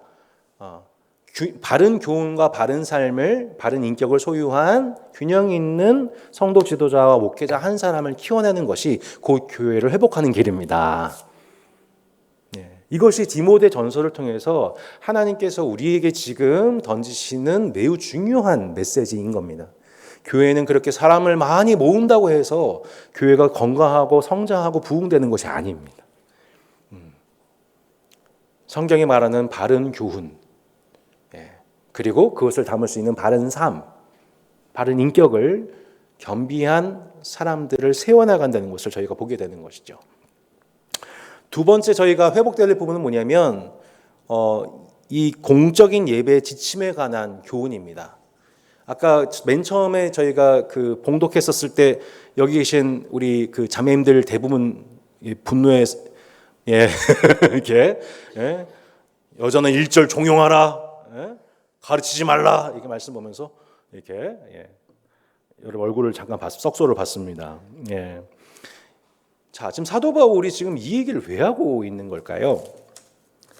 바른 교훈과 바른 삶을, 바른 인격을 소유한 균형 있는 성도 지도자와 목회자 한 사람을 키워내는 것이 곧 교회를 회복하는 길입니다. 이것이 디모데 전서를 통해서 하나님께서 우리에게 지금 던지시는 매우 중요한 메시지인 겁니다. 교회는 그렇게 사람을 많이 모은다고 해서 교회가 건강하고 성장하고 부흥되는 것이 아닙니다. 성경이 말하는 바른 교훈, 그리고 그것을 담을 수 있는 바른 삶, 바른 인격을 겸비한 사람들을 세워나간다는 것을 저희가 보게 되는 것이죠. 두 번째 저희가 회복될 부분은 뭐냐면 이 공적인 예배 지침에 관한 교훈입니다. 아까 맨 처음에 저희가 그 봉독했었을 때 여기 계신 우리 그 자매님들 대부분 분노에 이렇게 여자는 1절 종용하라, 가르치지 말라 이렇게 말씀 보면서 이렇게 여러분 얼굴을 잠깐 썩소를 봤습니다. 자, 지금 사도 바울이 지금 이 얘기를 왜 하고 있는 걸까요?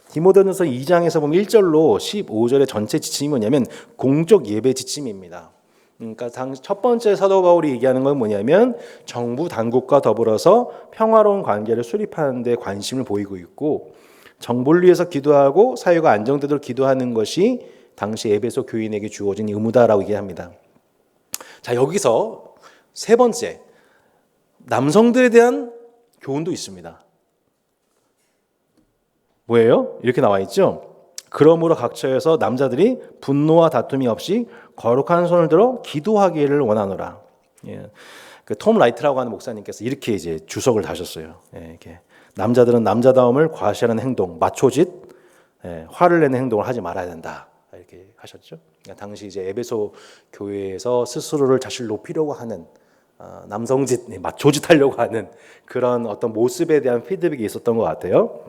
디모데전서 2장에서 보면 1절로 15절의 전체 지침이 뭐냐면 공적 예배 지침입니다. 그러니까 첫 번째 사도 바울이 얘기하는 건 뭐냐면 정부 당국과 더불어서 평화로운 관계를 수립하는 데 관심을 보이고 있고 정부를 위해서 기도하고 사회가 안정되도록 기도하는 것이 당시 에베소 교인에게 주어진 의무다라고 얘기합니다. 자, 여기서 세 번째, 남성들에 대한 교훈도 있습니다. 뭐예요? 이렇게 나와 있죠. 그러므로 각처에서 남자들이 분노와 다툼이 없이 거룩한 손을 들어 기도하기를 원하노라. 그 톰 라이트라고 하는 목사님께서 이렇게 이제 주석을 다셨어요. 이렇게 남자들은 남자다움을 과시하는 행동, 마초짓, 화를 내는 행동을 하지 말아야 된다. 이렇게 하셨죠. 그러니까 당시 이제 에베소 교회에서 스스로를 자신을 높이려고 하는 남성짓, 마초짓 하려고 하는 그런 어떤 모습에 대한 피드백이 있었던 것 같아요.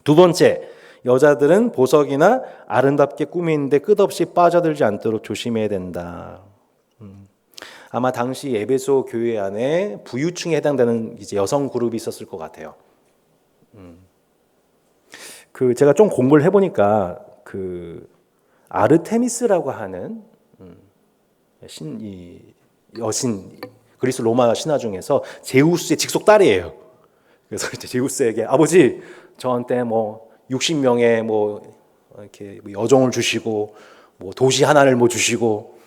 두 번째, 여자들은 보석이나 아름답게 꾸미는데 끝없이 빠져들지 않도록 조심해야 된다. 아마 당시 에베소 교회 안에 부유층에 해당되는 이제 여성 그룹이 있었을 것 같아요. 그 제가 좀 공부를 해보니까 그 아르테미스라고 하는 이 여신, 그리스 로마 신화 중에서 제우스의 직속 딸이에요. 그래서 이제 제우스에게 아버지 저한테 뭐 60명의 뭐 이렇게 여종을 주시고 뭐 도시 하나를 뭐 주시고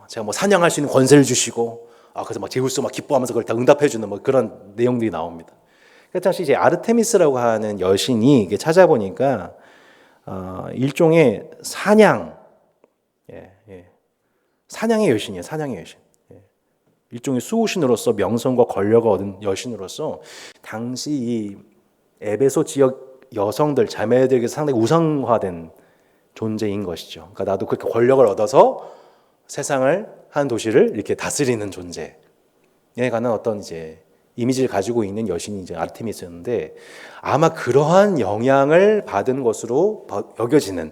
제가 뭐 사냥할 수 있는 권세를 주시고 그래서 막 제우스 막 기뻐하면서 그걸 다 응답해 주는 뭐 그런 내용들이 나옵니다. 그 당시 이제 아르테미스라고 하는 여신이 이게 찾아보니까 일종의 사냥의 여신이에요. 사냥의 여신. 일종의 수호신으로서 명성과 권력을 얻은 여신으로서 당시 이 에베소 지역 여성들, 자매들에게서 상당히 우상화된 존재인 것이죠. 그러니까 나도 그렇게 권력을 얻어서 세상을 한 도시를 이렇게 다스리는 존재에 관한 어떤 이제 이미지를 가지고 있는 여신이 이제 아르테미스였는데 아마 그러한 영향을 받은 것으로 여겨지는,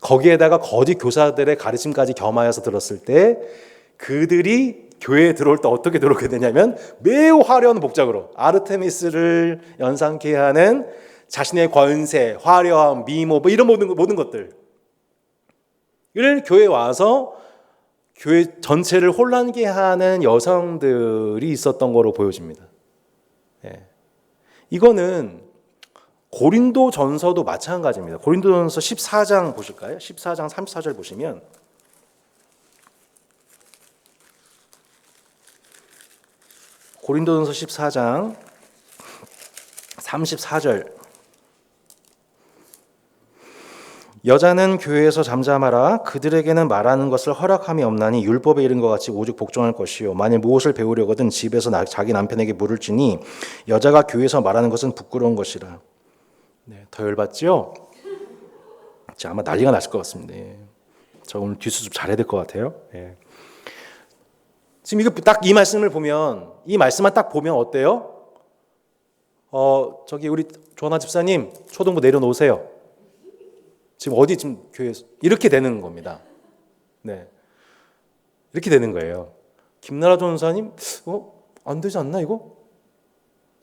거기에다가 거짓 교사들의 가르침까지 겸하여서 들었을 때 그들이 교회에 들어올 때 어떻게 들어오게 되냐면 매우 화려한 복장으로 아르테미스를 연상케 하는 자신의 권세, 화려함, 미모 뭐 이런 모든 것들을 교회에 와서 교회 전체를 혼란케 하는 여성들이 있었던 거로 보여집니다. 이거는 고린도 전서도 마찬가지입니다. 고린도 전서 14장 보실까요? 14장 34절 보시면 고린도전서 14장 34절 여자는 교회에서 잠잠하라. 그들에게는 말하는 것을 허락함이 없나니 율법에 이른 것 같이 오직 복종할 것이요 만일 무엇을 배우려거든 집에서 자기 남편에게 물을 주니 여자가 교회에서 말하는 것은 부끄러운 것이라. 더 열받죠? 아마 난리가 났을 것 같습니다. 저 오늘 뒷수습 잘해야 될 것 같아요. 지금 이거 딱 이 말씀을 보면, 이 말씀만 딱 보면 어때요? 저기 우리 조하나 집사님 초등부 내려놓으세요. 지금 어디 지금 교회에서 이렇게 되는 겁니다. 이렇게 되는 거예요. 김나라 전사님, 안 되지 않나 이거?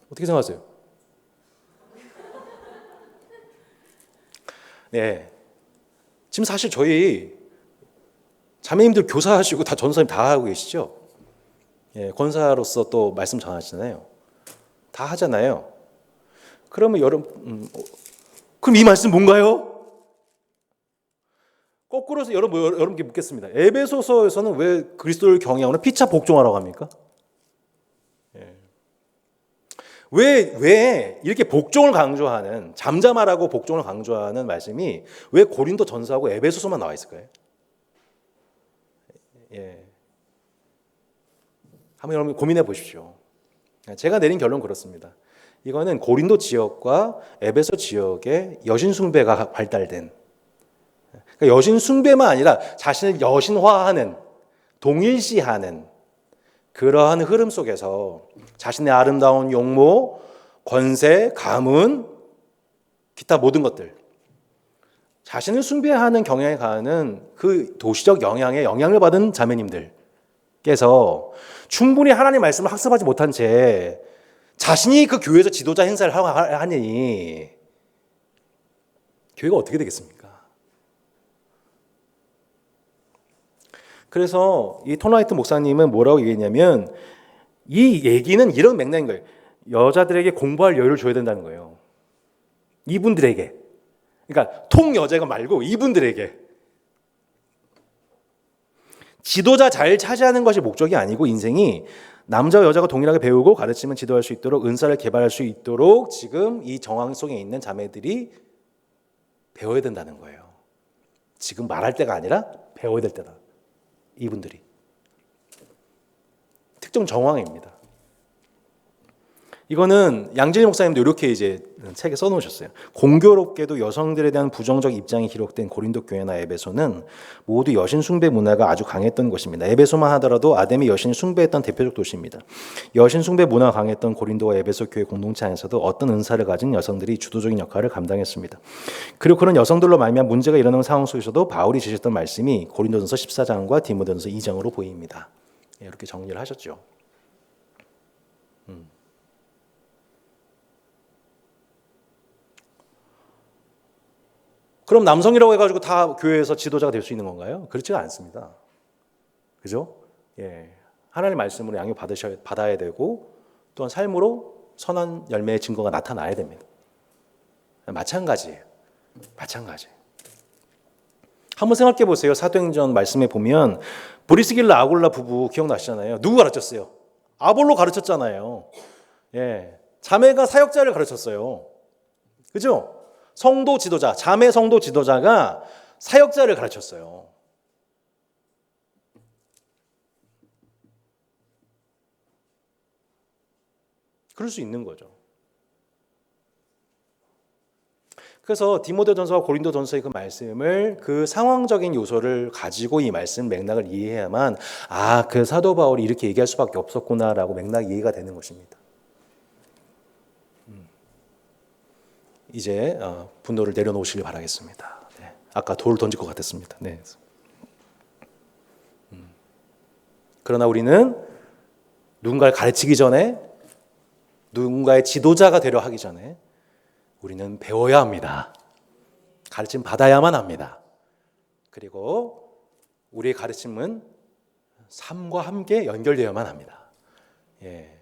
어떻게 생각하세요? 지금 사실 저희 자매님들 교사하시고 다 전사님 다 하고 계시죠? 권사로서 또 말씀 전하시잖아요. 다 하잖아요. 그러면 그럼 이 말씀 뭔가요? 거꾸로 해서 여러분께 묻겠습니다. 에베소서에서는 왜 그리스도를 경외하거나 피차 복종하라고 합니까? 왜 이렇게 복종을 강조하는, 잠잠하라고 복종을 강조하는 말씀이 왜 고린도 전서하고 에베소서만 나와 있을까요? 한번 여러분 고민해 보십시오. 제가 내린 결론은 그렇습니다. 이거는 고린도 지역과 에베소 지역의 여신 숭배가 발달된, 그러니까 여신 숭배만 아니라 자신을 여신화하는, 동일시하는 그러한 흐름 속에서 자신의 아름다운 용모, 권세, 가문, 기타 모든 것들, 자신을 숭배하는 경향에 가는 그 도시적 영향을 받은 자매님들께서 충분히 하나님의 말씀을 학습하지 못한 채 자신이 그 교회에서 지도자 행사를 하니 교회가 어떻게 되겠습니까? 그래서 이 톤라이트 목사님은 뭐라고 얘기했냐면 이 얘기는 이런 맥락인 거예요. 여자들에게 공부할 여유를 줘야 된다는 거예요. 이분들에게. 그러니까 통여자가 말고 이분들에게. 지도자 잘 차지하는 것이 목적이 아니고 인생이 남자와 여자가 동일하게 배우고 가르치면 지도할 수 있도록, 은사를 개발할 수 있도록 지금 이 정황 속에 있는 자매들이 배워야 된다는 거예요. 지금 말할 때가 아니라 배워야 될 때다. 이분들이. 특정 정황입니다. 이거는 양진일 목사님도 이렇게 이제 책에 써놓으셨어요. 공교롭게도 여성들에 대한 부정적 입장이 기록된 고린도 교회나 에베소는 모두 여신 숭배 문화가 아주 강했던 곳입니다. 에베소만 하더라도 아담이 여신을 숭배했던 대표적 도시입니다. 여신 숭배 문화가 강했던 고린도와 에베소 교회 공동체 안에서도 어떤 은사를 가진 여성들이 주도적인 역할을 감당했습니다. 그리고 그런 여성들로 말미암아 문제가 일어나는 상황 속에서도 바울이 주셨던 말씀이 고린도전서 14장과 디모데전서 2장으로 보입니다. 이렇게 정리를 하셨죠. 그럼 남성이라고 해가지고 다 교회에서 지도자가 될 수 있는 건가요? 그렇지가 않습니다. 그죠? 예. 하나님의 말씀으로 양육 받아야 되고 또한 삶으로 선한 열매의 증거가 나타나야 됩니다. 마찬가지예요. 한번 생각해 보세요. 사도행전 말씀에 보면 브리스길라 아굴라 부부 기억나시잖아요. 누구 가르쳤어요? 아볼로 가르쳤잖아요. 예. 자매가 사역자를 가르쳤어요. 그죠? 성도 지도자, 자매 성도 지도자가 사역자를 가르쳤어요. 그럴 수 있는 거죠. 그래서 디모데전서와 고린도전서의 그 말씀을 그 상황적인 요소를 가지고 이 말씀 맥락을 이해해야만 그 사도 바울이 이렇게 얘기할 수밖에 없었구나라고 맥락 이해가 되는 것입니다. 이제 분노를 내려놓으시길 바라겠습니다. 네. 아까 돌 던질 것 같았습니다. 네. 그러나 우리는 누군가를 가르치기 전에 누군가의 지도자가 되려 하기 전에 우리는 배워야 합니다. 가르침 받아야만 합니다. 그리고 우리의 가르침은 삶과 함께 연결되어야만 합니다. 예.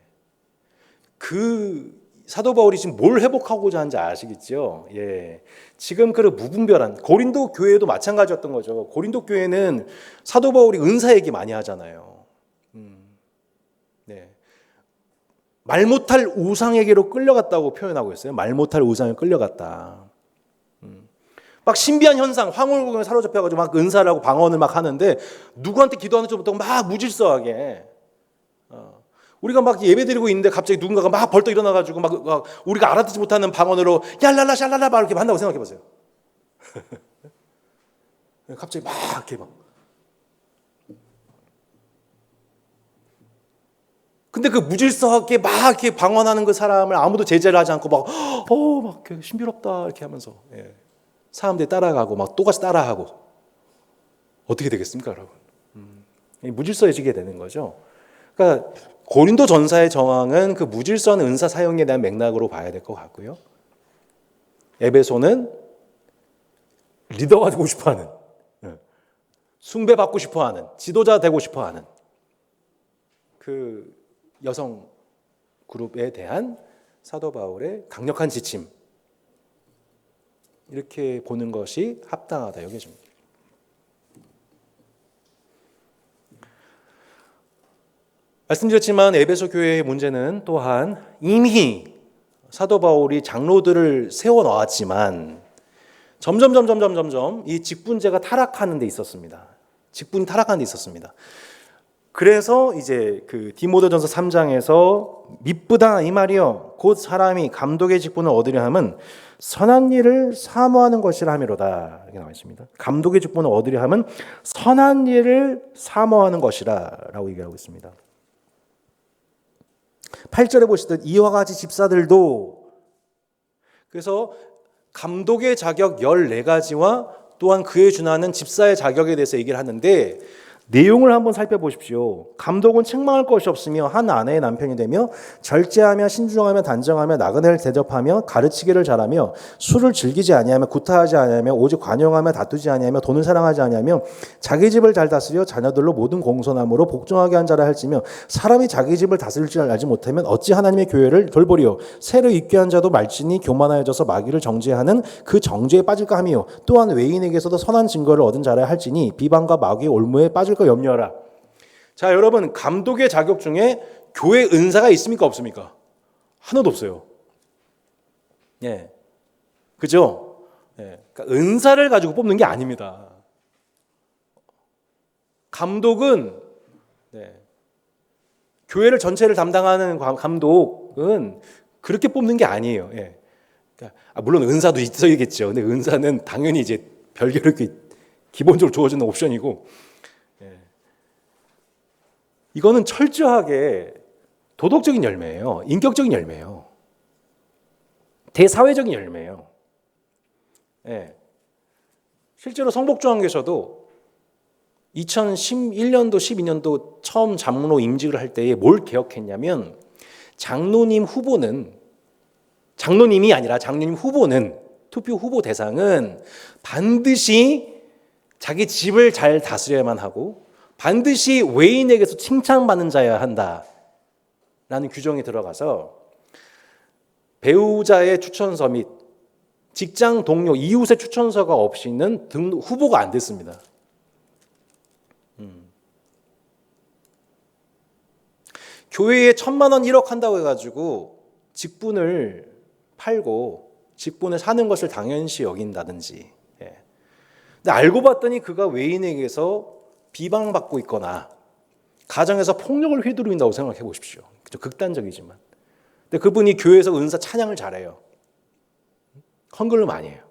그 사도 바울이 지금 뭘 회복하고자 하는지 아시겠죠? 예. 지금 그 무분별한 고린도 교회도 마찬가지였던 거죠. 고린도 교회는 사도 바울이 은사 얘기 많이 하잖아요. 네. 말 못할 우상에게로 끌려갔다고 표현하고 있어요. 말 못할 우상에 끌려갔다. 막 신비한 현상, 황홀궁에 사로잡혀가지고 막 은사를 하고 방언을 막 하는데 누구한테 기도하는 줄부터 막 무질서하게. 우리가 막 예배 드리고 있는데 갑자기 누군가가 막 벌떡 일어나가지고 막 우리가 알아듣지 못하는 방언으로 얄랄라 샬랄라 막 이렇게 한다고 생각해보세요. 갑자기 막 이렇게 막. 근데 그 무질서하게 막 이렇게 방언하는 그 사람을 아무도 제재를 하지 않고 막 신비롭다 이렇게 하면서 사람들이 따라가고 막 똑같이 따라하고 어떻게 되겠습니까, 여러분? 무질서해지게 되는 거죠. 그러니까 고린도 전사의 정황은 그 무질서한 은사 사용에 대한 맥락으로 봐야 될 것 같고요. 에베소는 리더가 되고 싶어하는, 숭배받고 싶어하는, 지도자 되고 싶어하는 그 여성 그룹에 대한 사도 바울의 강력한 지침, 이렇게 보는 것이 합당하다 여겨집니다. 말씀드렸지만 에베소 교회의 문제는 또한 이미 사도 바울이 장로들을 세워놓았지만 점점 이 직분제가 타락하는 데 있었습니다. 직분이 타락하는 데 있었습니다. 그래서 이제 그 디모데전서 3장에서 미쁘다 이 말이요 곧 사람이 감독의 직분을 얻으려 함은 선한 일을 사모하는 것이라 함이로다 이렇게 나와 있습니다. 감독의 직분을 얻으려 함은 선한 일을 사모하는 것이라라고 얘기하고 있습니다. 8절에 보시듯 이와 같이 집사들도 그래서 감독의 자격 14가지와 또한 그에 준하는 집사의 자격에 대해서 얘기를 하는데 내용을 한번 살펴보십시오. 감독은 책망할 것이 없으며 한 아내의 남편이 되며 절제하며 신중하며 단정하며 나그네를 대접하며 가르치기를 잘하며 술을 즐기지 아니하며 구타하지 아니하며 오직 관용하며 다투지 아니하며 돈을 사랑하지 아니하며 자기 집을 잘 다스려 자녀들로 모든 공손함으로 복종하게 한 자라 할지며 사람이 자기 집을 다스릴 줄 알지 못하면 어찌 하나님의 교회를 돌보리요. 새로 입게 한 자도 말진이 교만하여져서 마귀를 정죄하는 그 정죄에 빠질까 하며 또한 외인에게서도 선한 증거를 얻은 자라 할지니 비방과 마귀의 올무에 빠질 거 염려하라. 자, 여러분 감독의 자격 중에 교회 은사가 있습니까 없습니까? 하나도 없어요. 예, 그죠? 예, 그러니까 은사를 가지고 뽑는 게 아닙니다. 감독은 교회를 전체를 담당하는 감독은 그렇게 뽑는 게 아니에요. 예, 그러니까 물론 은사도 있어야겠죠. 근데 은사는 당연히 이제 별개로 이렇게 기본적으로 주어지는 옵션이고. 이거는 철저하게 도덕적인 열매예요. 인격적인 열매예요. 대사회적인 열매예요. 예. 실제로 성복중앙교에서도 2011년도, 12년도 처음 장로 임직을 할 때에 뭘 개혁했냐면 장로님 후보는 장로님이 아니라 장로님 후보는 투표 후보 대상은 반드시 자기 집을 잘 다스려야만 하고 반드시 외인에게서 칭찬받는 자여야 한다라는 규정이 들어가서 배우자의 추천서 및 직장 동료, 이웃의 추천서가 없이는 후보가 안 됐습니다. 교회에 1,000만 원 1억 한다고 해가지고 직분을 팔고 직분을 사는 것을 당연시 여긴다든지, 근데 알고 봤더니 그가 외인에게서 비방받고 있거나 가정에서 폭력을 휘두른다고 생각해 보십시오. 극단적이지만. 근데 그분이 교회에서 은사 찬양을 잘해요. 헌금을 많이 해요.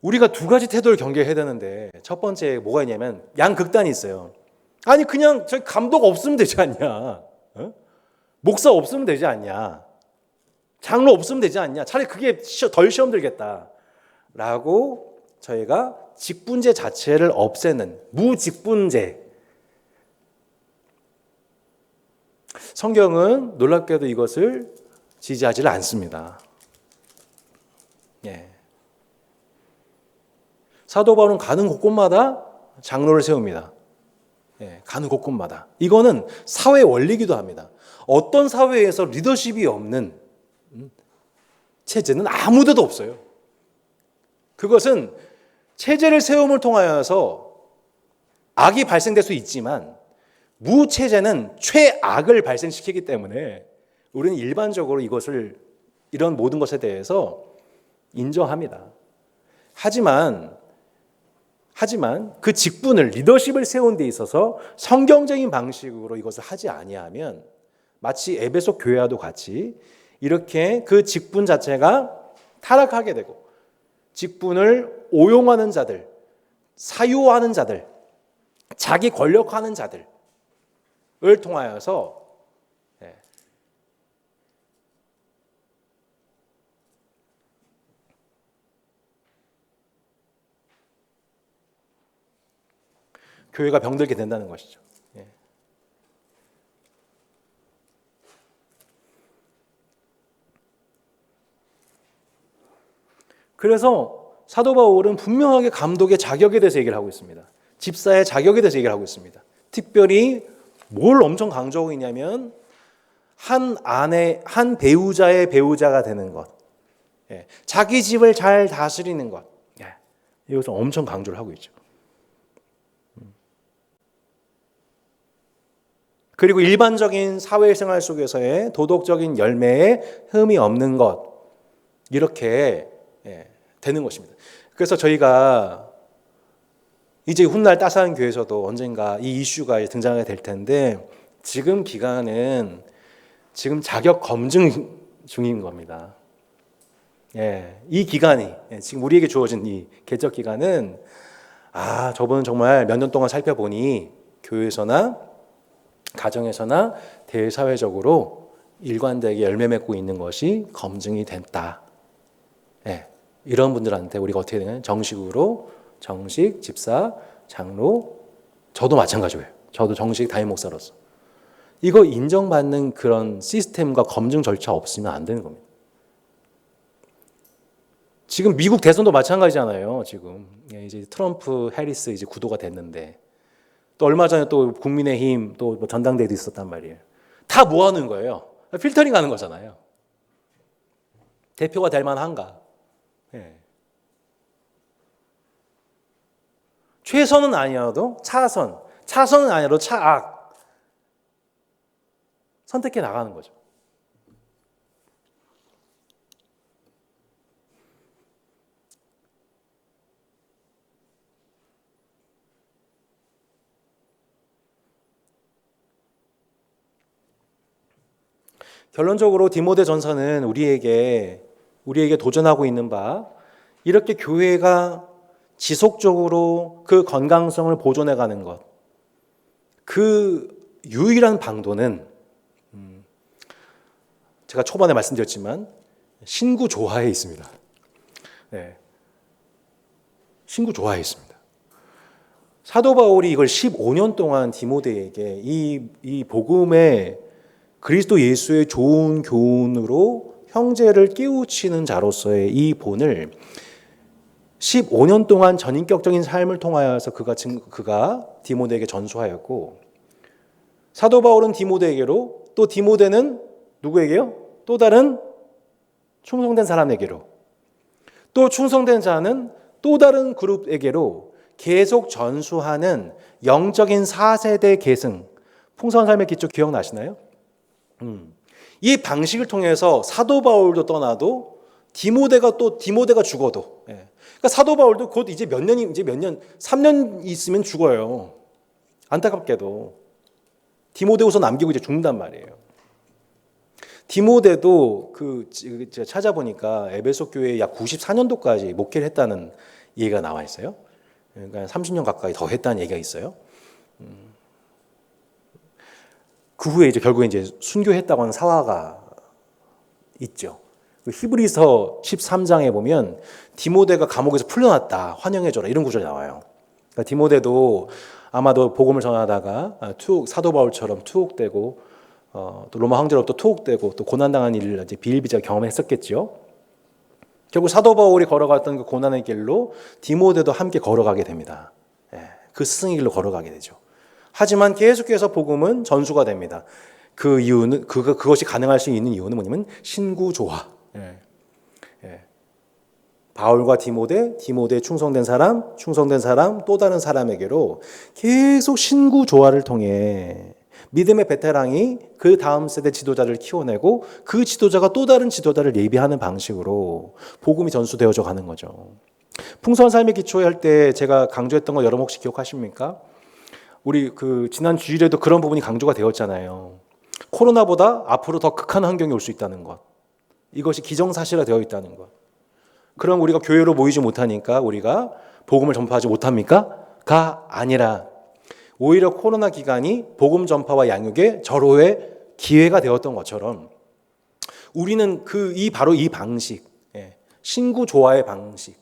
우리가 두 가지 태도를 경계해야 되는데 첫 번째 뭐가 있냐면 양극단이 있어요. 아니 그냥 저희 감독 없으면 되지 않냐. 목사 없으면 되지 않냐. 장로 없으면 되지 않냐. 차라리 그게 덜 시험 들겠다. 라고 저희가 직분제 자체를 없애는 무직분제. 성경은 놀랍게도 이것을 지지하지를 않습니다. 사도 바울은 가는 곳곳마다 장로를 세웁니다. 가는 곳곳마다. 이거는 사회 원리이기도 합니다. 어떤 사회에서 리더십이 없는 체제는 아무 데도 없어요. 그것은 체제를 세움을 통하여서 악이 발생될 수 있지만 무체제는 최악을 발생시키기 때문에 우리는 일반적으로 이런 모든 것에 대해서 인정합니다. 하지만 그 직분을 리더십을 세운 데 있어서 성경적인 방식으로 이것을 하지 아니하면 마치 에베소 교회와도 같이 이렇게 그 직분 자체가 타락하게 되고 직분을 오용하는 자들, 사유하는 자들, 자기 권력화하는 자들을 통하여서 교회가 병들게 된다는 것이죠. 그래서 사도 바울은 분명하게 감독의 자격에 대해서 얘기를 하고 있습니다. 집사의 자격에 대해서 얘기를 하고 있습니다. 특별히 뭘 엄청 강조하고 있냐면 한 배우자의 배우자가 되는 것, 자기 집을 잘 다스리는 것, 이것을 엄청 강조를 하고 있죠. 그리고 일반적인 사회생활 속에서의 도덕적인 열매에 흠이 없는 것, 이렇게 되는 것입니다. 그래서 저희가 이제 훗날 따스한 교회에서도 언젠가 이 이슈가 등장하게 될 텐데 지금 기간은 지금 자격 검증 중인 겁니다. 이 기간이 지금 우리에게 주어진 이 개척 기간은 저분은 정말 몇 년 동안 살펴보니 교회에서나 가정에서나 대사회적으로 일관되게 열매 맺고 있는 것이 검증이 됐다. 이런 분들한테 우리가 어떻게 되냐면 정식, 집사, 장로, 저도 마찬가지예요. 저도 정식 담임 목사로서 이거 인정받는 그런 시스템과 검증 절차 없으면 안 되는 겁니다. 지금 미국 대선도 마찬가지잖아요. 지금 이제 트럼프, 해리스 이제 구도가 됐는데 또 얼마 전에 또 국민의힘 또 뭐 전당대회도 있었단 말이에요. 다 뭐 하는 거예요? 필터링 하는 거잖아요. 대표가 될 만한가? 최선은 아니어도 차선은 아니어도 차악 선택해 나가는 거죠. 결론적으로 디모데 전서는 우리에게 도전하고 있는 바 이렇게 교회가 지속적으로 그 건강성을 보존해가는 것, 그 유일한 방도는 제가 초반에 말씀드렸지만 신구 조화에 있습니다. 신구 좋아했습니다. 사도 바울이 이걸 15년 동안 디모데에게 이 복음의 그리스도 예수의 좋은 교훈으로 형제를 깨우치는 자로서의 이 본을 15년 동안 전인격적인 삶을 통하여서 그가 디모데에게 전수하였고, 사도 바울은 디모데에게로, 또 디모데는 누구에게요? 또 다른 충성된 사람에게로, 또 충성된 자는 또 다른 그룹에게로 계속 전수하는 영적인 4세대 계승, 풍성한 삶의 기초 기억나시나요? 이 방식을 통해서 사도 바울도 떠나도 디모데가 죽어도, 그러니까 사도 바울도 곧 이제 몇 년, 3년 있으면 죽어요. 안타깝게도 디모데후서 남기고 이제 죽는단 말이에요. 디모데도 제가 찾아보니까 에베소 교회에 약 94년도까지 목회를 했다는 얘기가 나와 있어요. 그러니까 30년 가까이 더 했다는 얘기가 있어요. 그 후에 이제 결국에 이제 순교했다고 하는 사화가 있죠. 히브리서 13장에 보면 디모데가 감옥에서 풀려났다, 환영해줘라, 이런 구절이 나와요. 그러니까 디모데도 아마도 복음을 전하다가 사도 바울처럼 투옥되고, 또 로마 황제로부터 투옥되고, 또 고난당한 일을 이제 비일비재하게 경험했었겠죠. 결국 사도 바울이 걸어갔던 그 고난의 길로 디모데도 함께 걸어가게 됩니다. 그 스승의 길로 걸어가게 되죠. 하지만 계속해서 복음은 전수가 됩니다. 그 이유는 그것이 가능할 수 있는 이유는 뭐냐면 신구조화. 바울과 디모데 충성된 사람, 또 다른 사람에게로 계속 신구조화를 통해 믿음의 베테랑이 그 다음 세대 지도자를 키워내고, 그 지도자가 또 다른 지도자를 예비하는 방식으로 복음이 전수되어져 가는 거죠. 풍성한 삶의 기초에 할 때 제가 강조했던 거 여러분 혹시 기억하십니까? 우리 지난 주일에도 그런 부분이 강조가 되었잖아요. 코로나보다 앞으로 더 극한 환경이 올 수 있다는 것. 이것이 기정사실화 되어 있다는 것. 그럼 우리가 교회로 모이지 못하니까 우리가 복음을 전파하지 못합니까? 가 아니라 오히려 코로나 기간이 복음 전파와 양육의 절호의 기회가 되었던 것처럼, 우리는 바로 이 방식, 신구 조화의 방식,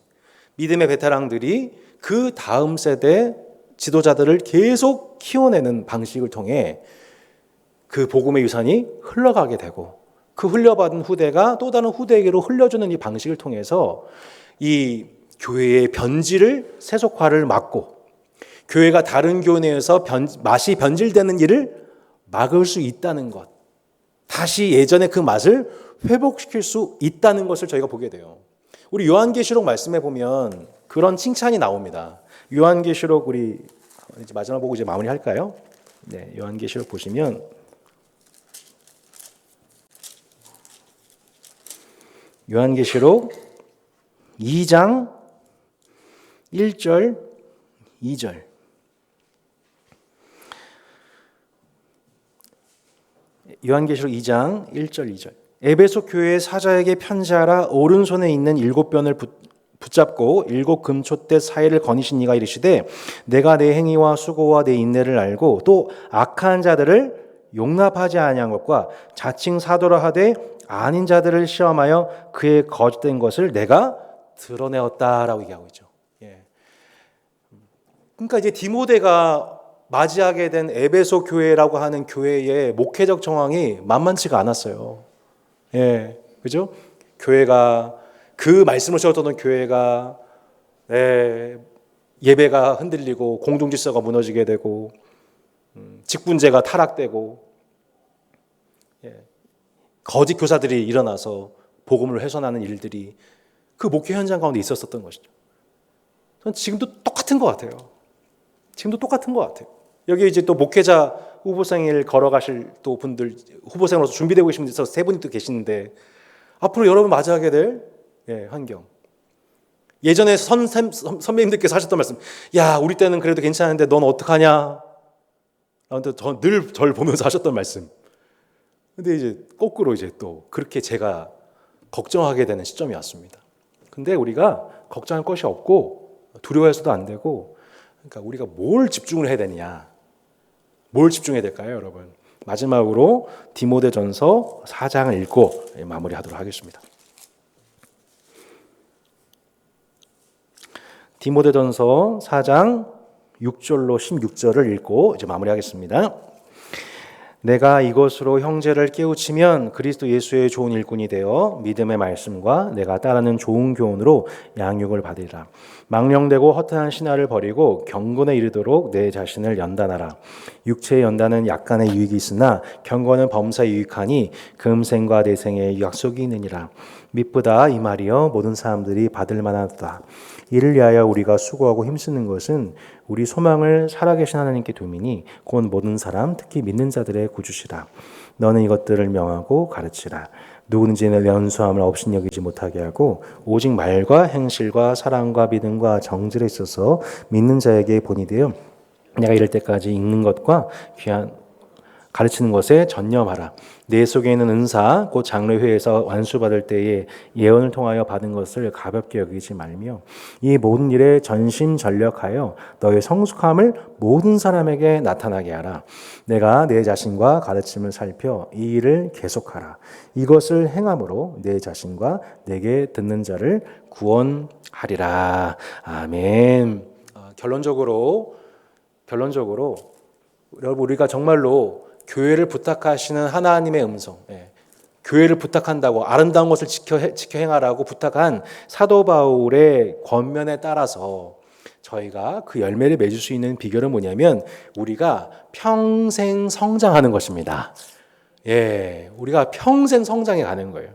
믿음의 베테랑들이 그 다음 세대 지도자들을 계속 키워내는 방식을 통해 그 복음의 유산이 흘러가게 되고, 그 흘려받은 후대가 또 다른 후대에게로 흘려주는 이 방식을 통해서 이 교회의 변질을, 세속화를 막고, 교회가 다른 교내에서 맛이 변질되는 일을 막을 수 있다는 것, 다시 예전의 그 맛을 회복시킬 수 있다는 것을 저희가 보게 돼요. 우리 요한계시록 말씀에 보면 그런 칭찬이 나옵니다. 요한계시록 우리 이제 마지막 보고 이제 마무리할까요? 네, 요한계시록 보시면 요한계시록 2장 1절 2절. 요한계시록 2장 1절 2절. 에베소 교회의 사자에게 편지하라. 오른손에 있는 7변을 붙잡고 7 금촛대 사이를 거니신 이가 이르시되, 내가 내 행위와 수고와 내 인내를 알고 또 악한 자들을 용납하지 아니한 것과 자칭 사도라 하되 아닌 자들을 시험하여 그의 거짓된 것을 내가 드러내었다라고 얘기하고 있죠. 그러니까 이제 디모데가 맞이하게 된 에베소 교회라고 하는 교회의 목회적 정황이 만만치가 않았어요. 그죠? 교회가, 그 말씀을 세웠던 교회가, 예배가 흔들리고 공동질서가 무너지게 되고, 직분제가 타락되고, 거짓 교사들이 일어나서 복음을 훼손하는 일들이 그 목회 현장 가운데 있었던 것이죠. 저는 지금도 똑같은 것 같아요. 여기 이제 또 목회자 후보생을 걸어가실 또 분들, 후보생으로서 준비되고 계신 분들 세 분이 또 계시는데, 앞으로 여러분 맞이하게 될 환경. 예전에 선배님들께서 하셨던 말씀, 야, 우리 때는 그래도 괜찮은데 넌 어떡하냐? 늘 저를 보면서 하셨던 말씀. 근데 이제 거꾸로 이제 또 그렇게 제가 걱정하게 되는 시점이 왔습니다. 근데 우리가 걱정할 것이 없고 두려워해서도 안 되고, 그러니까 우리가 뭘 집중을 해야 되느냐? 뭘 집중해야 될까요, 여러분? 마지막으로 디모데전서 4장을 읽고 마무리하도록 하겠습니다. 디모데전서 4장 6절로 16절을 읽고 이제 마무리하겠습니다. 내가 이것으로 형제를 깨우치면 그리스도 예수의 좋은 일꾼이 되어 믿음의 말씀과 내가 따르는 좋은 교훈으로 양육을 받으리라. 망령되고 허탄한 신화를 버리고 경건에 이르도록 내 자신을 연단하라. 육체의 연단은 약간의 유익이 있으나 경건은 범사에 유익하니 금생과 내생의 약속이 있느니라. 미쁘다 이 말이여 모든 사람들이 받을 만하다. 이를 위하여 우리가 수고하고 힘쓰는 것은 우리 소망을 살아계신 하나님께 두미니 곧 모든 사람 특히 믿는 자들의 구주시라. 너는 이것들을 명하고 가르치라. 누구든지 내 연수함을 업신여기지 못하게 하고 오직 말과 행실과 사랑과 믿음과 정질에 있어서 믿는 자에게 본이 되어 내가 이럴 때까지 읽는 것과 귀한 가르치는 것에 전념하라. 내 속에 있는 은사 곧 장로회에서 완수받을 때에 예언을 통하여 받은 것을 가볍게 여기지 말며 이 모든 일에 전심전력하여 너의 성숙함을 모든 사람에게 나타나게 하라. 내가 내 자신과 가르침을 살펴 이 일을 계속하라. 이것을 행함으로 내 자신과 내게 듣는 자를 구원하리라. 아멘. 결론적으로 여러분 우리가 정말로 교회를 부탁하시는 하나님의 음성, 교회를 부탁한다고 아름다운 것을 지켜 행하라고 부탁한 사도 바울의 권면에 따라서 저희가 그 열매를 맺을 수 있는 비결은 뭐냐면 우리가 평생 성장하는 것입니다. 우리가 평생 성장해 가는 거예요.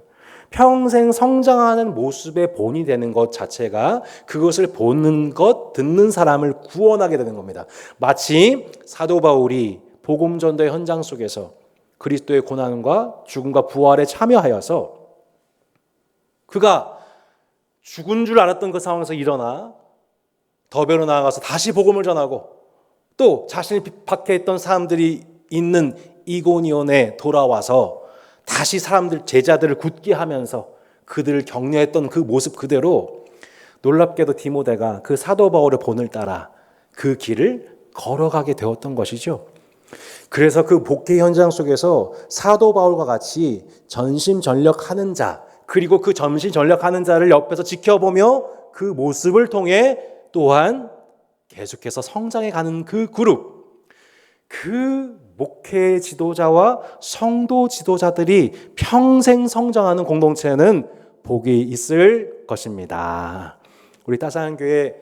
평생 성장하는 모습의 본이 되는 것 자체가 그것을 보는 것, 듣는 사람을 구원하게 되는 겁니다. 마치 사도 바울이 복음 전도의 현장 속에서 그리스도의 고난과 죽음과 부활에 참여하여서 그가 죽은 줄 알았던 그 상황에서 일어나 더베로 나아가서 다시 복음을 전하고 또 자신을 박해했던 사람들이 있는 이고니온에 돌아와서 다시 제자들을 굳게 하면서 그들을 격려했던 그 모습 그대로 놀랍게도 디모데가 그 사도 바울의 본을 따라 그 길을 걸어가게 되었던 것이죠. 그래서 그 복회 현장 속에서 사도 바울과 같이 전심전력하는 자, 그리고 그 전심전력하는 자를 옆에서 지켜보며 그 모습을 통해 또한 계속해서 성장해 가는 그 그룹, 그 목회 지도자와 성도 지도자들이 평생 성장하는 공동체는 복이 있을 것입니다. 우리 따사한 교회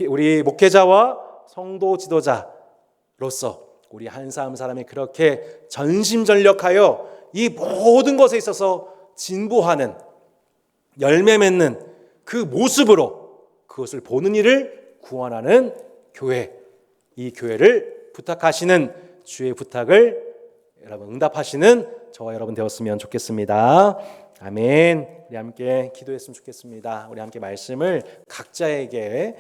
우리 목회자와 성도 지도자로서 우리 한 사람이 그렇게 전심전력하여 이 모든 것에 있어서 진보하는 열매 맺는 그 모습으로 그것을 보는 이를 구원하는 교회, 이 교회를 부탁하시는 주의 부탁을 여러분 응답하시는 저와 여러분 되었으면 좋겠습니다. 아멘. 우리 함께 기도했으면 좋겠습니다. 우리 함께 말씀을 각자에게